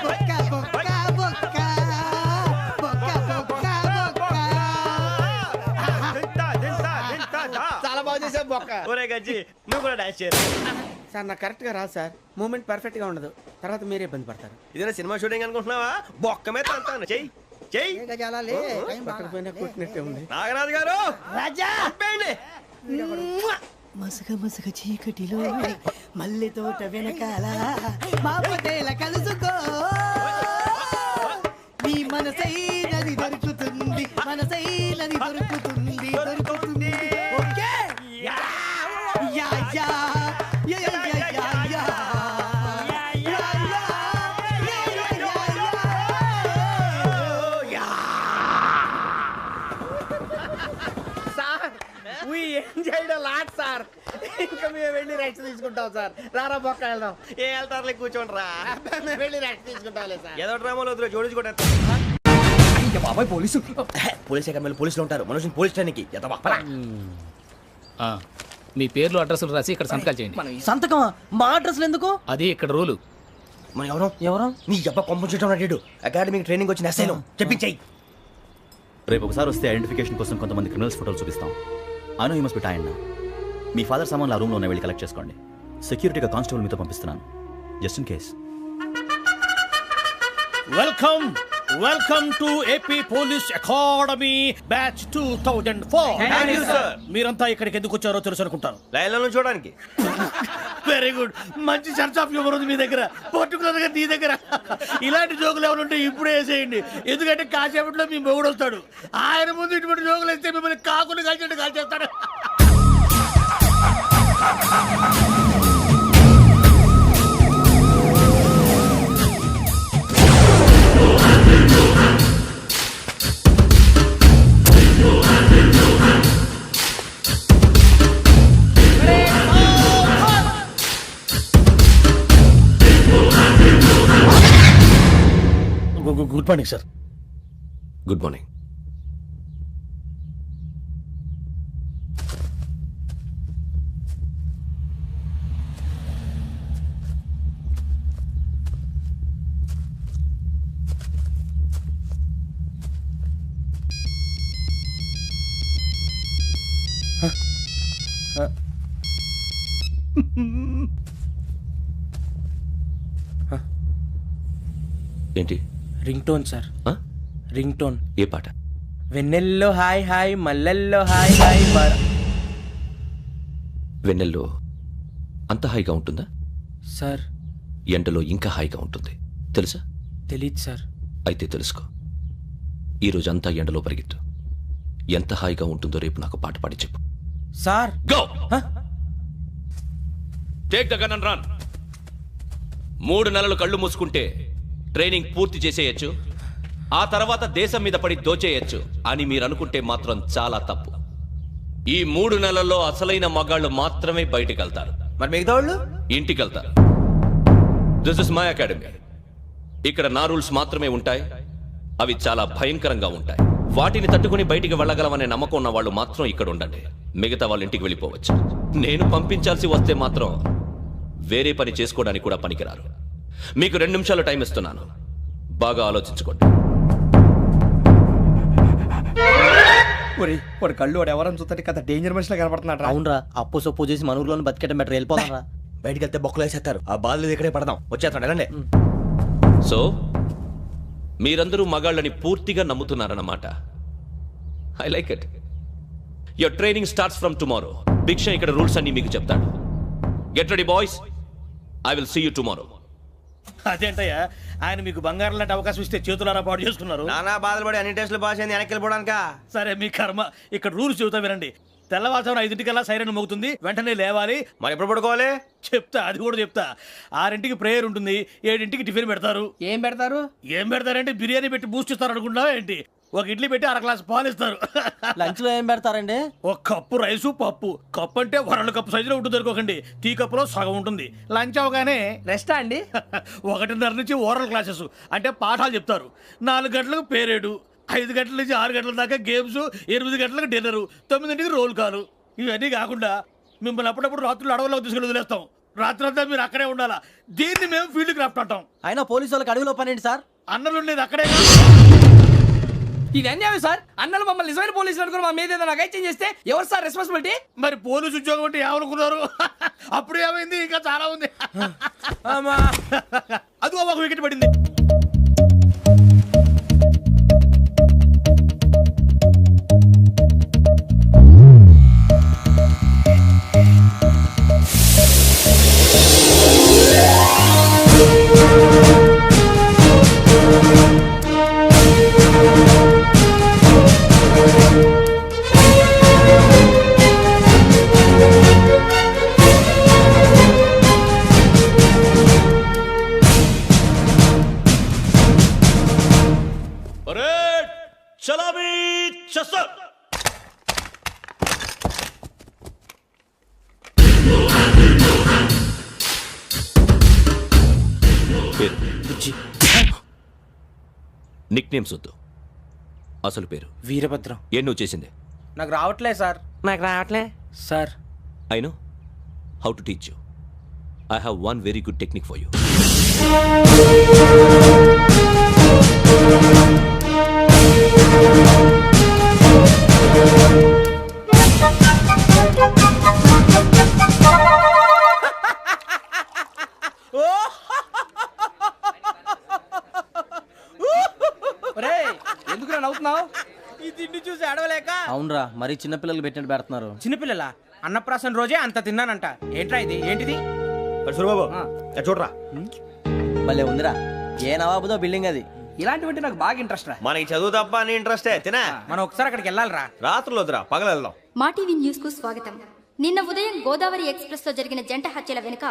బొక్క బొక్క బొక్క బొక్క బొక్క బొక్క. చాలా బాగా చేసావు బొక్క. ఒరే గజ్జి, నువ్వు కూడా డాన్స్ చేయరు సార్? నాకు కరెక్ట్ గా రాదు సార్. మూమెంట్ పర్ఫెక్ట్ గా ఉండదు, తర్వాత మీరే ఇబ్బంది పడతారు. ఇదేనా సినిమా షూటింగ్ అనుకుంటున్నావా? బొక్క మీద అంటాను. చెయ్యి చెయ్యి. కొట్టినట్టే ఉంది. నాగరాజు గారు రాజా చెప్పండి. మసగ మసగ చీకటిలో మల్లె తోట వెనకాల మా పటేల కలుసుకో. నీ మనసైనది దొరుకుతుంది, మనసైనది దొరుకుతుంది, దొరుకుతుంది. Okay yeah yeah yeah yeah yeah yeah. We enjoyed a lot, sir. ఇంకా మేము వెళ్ళి రెస్ట్ తీసుకుంటాం సార్. రారా పక్క వెళ్దాం. ఏ వెళ్తారులే కూర్చోండి రా. మేము వెళ్ళి రెస్ట్ తీసుకుంటాంలే సార్. ఏదో డ్రామాలో వద్దులే, జోడించుకుంటా. బాబాయ్ పోలీసు పోలీస్ అకాడమీలో పోలీసులు ఉంటారు, మనుషులు పోలీస్ ట్రైనింగ్కి ఎదవా. మీ పేర్లు అడ్రస్లు రాసి ఇక్కడ సంతకాలు చేయండి. సంతకమా? మా అడ్రస్లు ఎందుకు? అది ఇక్కడ రూలు. మనం ఎవరు నీ అబ్బా పంపించడం అడిగాడు. అకాడమిక్ ట్రైనింగ్ వచ్చిన అసైలం చెప్పించాయి. రేపు ఒకసారి వస్తే ఐడెంటిఫికేషన్ కోసం కొంతమంది క్రిమినల్స్ ఫోటోలు చూపిస్తాం. అను యూ మస్ట్ బి టైండ్. మీ ఫాదర్ సామాన్లు ఆ రూమ్లో ఉన్న వెళ్ళి కలెక్ట్ చేసుకోండి. సెక్యూరిటీగా కానిస్టేబుల్ మీతో పంపిస్తున్నాను, just in case. Welcome to AP police academy batch 2004. మీరంతా ఇక్కడికి ఎందుకు వచ్చారో తెలుసు అనుకుంటాను. లైన్లను చూడడానికి. వెరీ గుడ్, మంచి సెన్స్ ఆఫ్ హ్యూమర్ ఉంది మీ దగ్గర, పర్టికులర్ గా నీ దగ్గర. ఇలాంటి జోకులు ఏమైనా ఉంటే ఇప్పుడే వేసేయండి, ఎందుకంటే కాసేపట్లో మీ మొగుడు వస్తాడు. ఆయన ముందు ఇటువంటి జోకులు వేస్తే మిమ్మల్ని కాకులు కాల్చేట్టు కాల్చేస్తాడు. Good morning sir. Good morning. ఏంటి? Ring tone sir. Ring tone. ఏ పాట? వెన్నెల్లో హాయ్ హాయ్ మల్లెల్లో హాయ్ హాయ్. వెన్నెల్లో అంత హాయిగా ఉంటుందా సార్? ఎండలో ఇంకా హాయిగా ఉంటుంది తెలుసా? తెలీదు సార్. అయితే తెలుసుకో. ఈరోజు అంతా ఎండలో పరిగెత్తు. ఎంత హాయిగా ఉంటుందో రేపు నాకు పాట పాడి చెప్పు. Sir go. Take the gun and run. 3 నెలలు కళ్ళు మూసుకుంటే ట్రైనింగ్ పూర్తి చేసేయచ్చు, ఆ తర్వాత దేశం మీద పడి దోచేయచ్చు అని మీరు అనుకుంటే మాత్రం చాలా తప్పు. ఈ 3 నెలల్లో అసలైన మగాళ్ళు మాత్రమే బయటికి వెళ్తారు. మరి మిగతా వాళ్ళు ఇంటికి వెళ్తారు. This is my academy. ఇక్కడ నా రూల్స్ మాత్రమే ఉంటాయి. అవి చాలా భయంకరంగా ఉంటాయి. వాటిని తట్టుకుని బయటికి వెళ్ళగలమనే నమ్మకం ఉన్న వాళ్ళు మాత్రం ఇక్కడ ఉండండి. మిగతా వాళ్ళు ఇంటికి వెళ్ళిపోవచ్చు. నేను పంపించాల్సి వస్తే మాత్రం వేరే పని చేసుకోవడానికి కూడా పనికిరారు. మీకు 2 నిమిషాలు టైం ఇస్తున్నాను, బాగా ఆలోచించుకోండి. వాడు కళ్ళు వాడు ఎవరని చూస్తే కదా డేంజర్ మనిషిలో కనపడుతున్నాడు. అవునరా, అప్పు సొప్పు చేసి మన ఊర్లో బతికేట బెటర్. వెళ్ళిపోతారా? బయటికి వెళ్తే బొక్కలు వేసేస్తారు. ఆ బాధలు ఇక్కడే పడదాం. వచ్చేస్తాడు వెళ్ళండి. సో మీరందరూ మగాళ్ళని పూర్తిగా నమ్ముతున్నారన్నమాట. I like it. Your training starts from tomorrow. Bhiksha ఇక్కడ రూల్స్ అన్ని మీకు చెప్తాడు. Get ready boys, I will see you tomorrow. అదేంటయ్యా, ఆయన మీకు బంగారం లాంటి అవకాశం ఇస్తే చేతులారా పాటు చేసుకున్నారు. నానా బాధలు పడి అన్ని టెస్టులు పాస్ అయింది, వెనక్కి వెళ్ళిపోవడానికా? సరే మీ కర్మ. ఇక్కడ రూల్స్ చెబుతా వినండి. తెల్లవారుజామున 5 సైరన్ మోగుతుంది, వెంటనే లేవాలి. మరి ఎప్పుడు పడుకోవాలి? చెప్తా, అది కూడా చెప్తా. 6 ప్రేయర్ ఉంటుంది, 7 టిఫిన్ పెడతారు. ఏం పెడతారు? ఏం పెడతారంటే బిర్యానీ పెట్టి బూస్ట్ ఇస్తారు అనుకుంటున్నావా ఏంటి? ఒక ఇడ్లీ పెట్టి 1/2 గ్లాస్ పాలు ఇస్తారు. లంచ్ లో ఏం పెడతారండి? ఒక కప్పు రైసు పప్పు. కప్పు అంటే 1/2 కప్పు సైజులో ఉంటుంది అనుకోకండి. టీ కప్పులో సగం ఉంటుంది. లంచ్ అవగానే రెస్టా అండి? 1:30 నుంచి ఓరల్ క్లాసెస్ అంటే పాఠాలు చెప్తారు. 4 గంటలకు పేరేడు, 5 గంటల నుంచి 6 గంటల దాకా గేమ్స్, 8 గంటలకు డిన్నరు, 9ంటికి రోల్ కాలు. ఇవన్నీ కాకుండా మిమ్మల్ని అప్పుడప్పుడు రాత్రులు అడవుల్లో తీసుకెళ్ళి వదిలేస్తాం. రాత్రి అంతా మీరు అక్కడే ఉండాలా. దీన్ని మేము ఫీల్డ్ క్రాఫ్ట్ అంటాం. అయినా పోలీసు వాళ్ళకి అడవిలో పని ఏంటి సార్? అన్నలు ఉండేది అక్కడే. ఇది అన్యాయం సార్. అన్నలు మమ్మల్ని నిజమైన పోలీసులు అనుకుని మా మీద ఏదైనా అగైత్యం చేస్తే ఎవరు సార్ రెస్పాన్సిబిలిటీ? మరి పోలీసు ఉద్యోగం అంటే ఏమనుకున్నారు? అప్పుడు ఏమైంది? ఇంకా చాలా ఉంది. అదిగో ఒక వికెట్ పడింది. పేరు నిక్ నేమ్స్ వద్దు, అసలు పేరు. వీరభద్రం. ఏం నువ్వు చేసింది? నాకు రావట్లే సార్. నాకు రావట్లే sir. I know how to teach you. I have one very good technique for you. ఎందుకు నవ్వుతున్నావు? ఈ తిండి చూసి అడవలేక. అవునరా, మరి చిన్నపిల్లలు పెట్టినట్టు పెడుతున్నారు. చిన్నపిల్లల అన్నప్రాసన రోజే అంత తిన్నానంట. ఏంట్రా ఇది? ఏంటిది? సూరిబాబు చూడరా, భలే ఉందిరా. ఏ నవాబుదో బిల్డింగ్ అది. ఇలాంటివంటే నాకు బాగా ఇంట్రెస్ట్ రా. మనకి చదువు తప్ప అని ఇంట్రెస్టే. తినా మనం ఒకసారి అక్కడికి వెళ్ళాలిరా. రాత్రులు వద్దురా, పగలు వెళ్దాం. మా టీవీ న్యూస్ కు స్వాగతం. నిన్న ఉదయం గోదావరి ఎక్స్ప్రెస్ లో జరిగిన జంట హత్యల వెనుక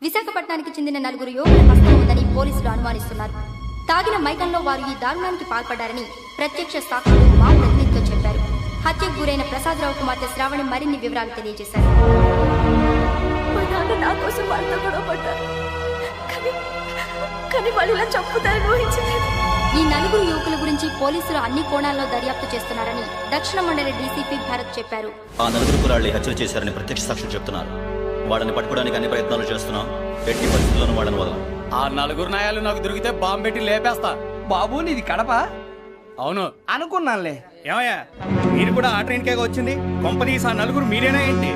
విశాఖపట్నానికి చెందిన 4 యువకుల హస్తం ఉందని పోలీసులు అనుమానిస్తున్నారు. తాగిన మైకంలో వారు ఈ దారుణానికి పాల్పడ్డారని ప్రత్యక్ష సాక్షులు మా ప్రతినిధితో చెప్పారు. హత్యకు గురైన ప్రసాదరావు కుమార్తె శ్రావణి మరిన్ని వివరాలు తెలియజేశారు. మా నాన్న నా కోసం వాళ్ళతో గొడవ పడ్డారు, కానీ వాళ్ళు ఇలా చంపుతారని ఊహించలేదు. ఈ 4 యువకుల గురించి పోలీసులు అన్ని కోణాల్లో దర్యాప్తు చేస్తున్నారని దక్షిణ మండలి డీసీపీ భరత్ చెప్పారు. ఆ 4 కుర్రాళ్ళు హత్యలు చేశారని ప్రత్యక్ష సాక్షులు చెప్తున్నారు. వాళ్ళని పట్టుకోవడానికి అన్ని ప్రయత్నాలు చేస్తున్నాం. ఎట్టి పరిస్థితుల్లోనూ వాళ్ళని వదలం. ఆ 4 నాయాలు నాకు దొరికితే బాంబు పెట్టి లేపేస్తా. బాబు నీది కడప? అవును అనుకున్నానులే. ఏమయ్యా, మీరు కూడా ఆ ట్రైన్ కేగా వచ్చింది? కంపెనీస్ ఆ 4 మీరేనా ఏంటి?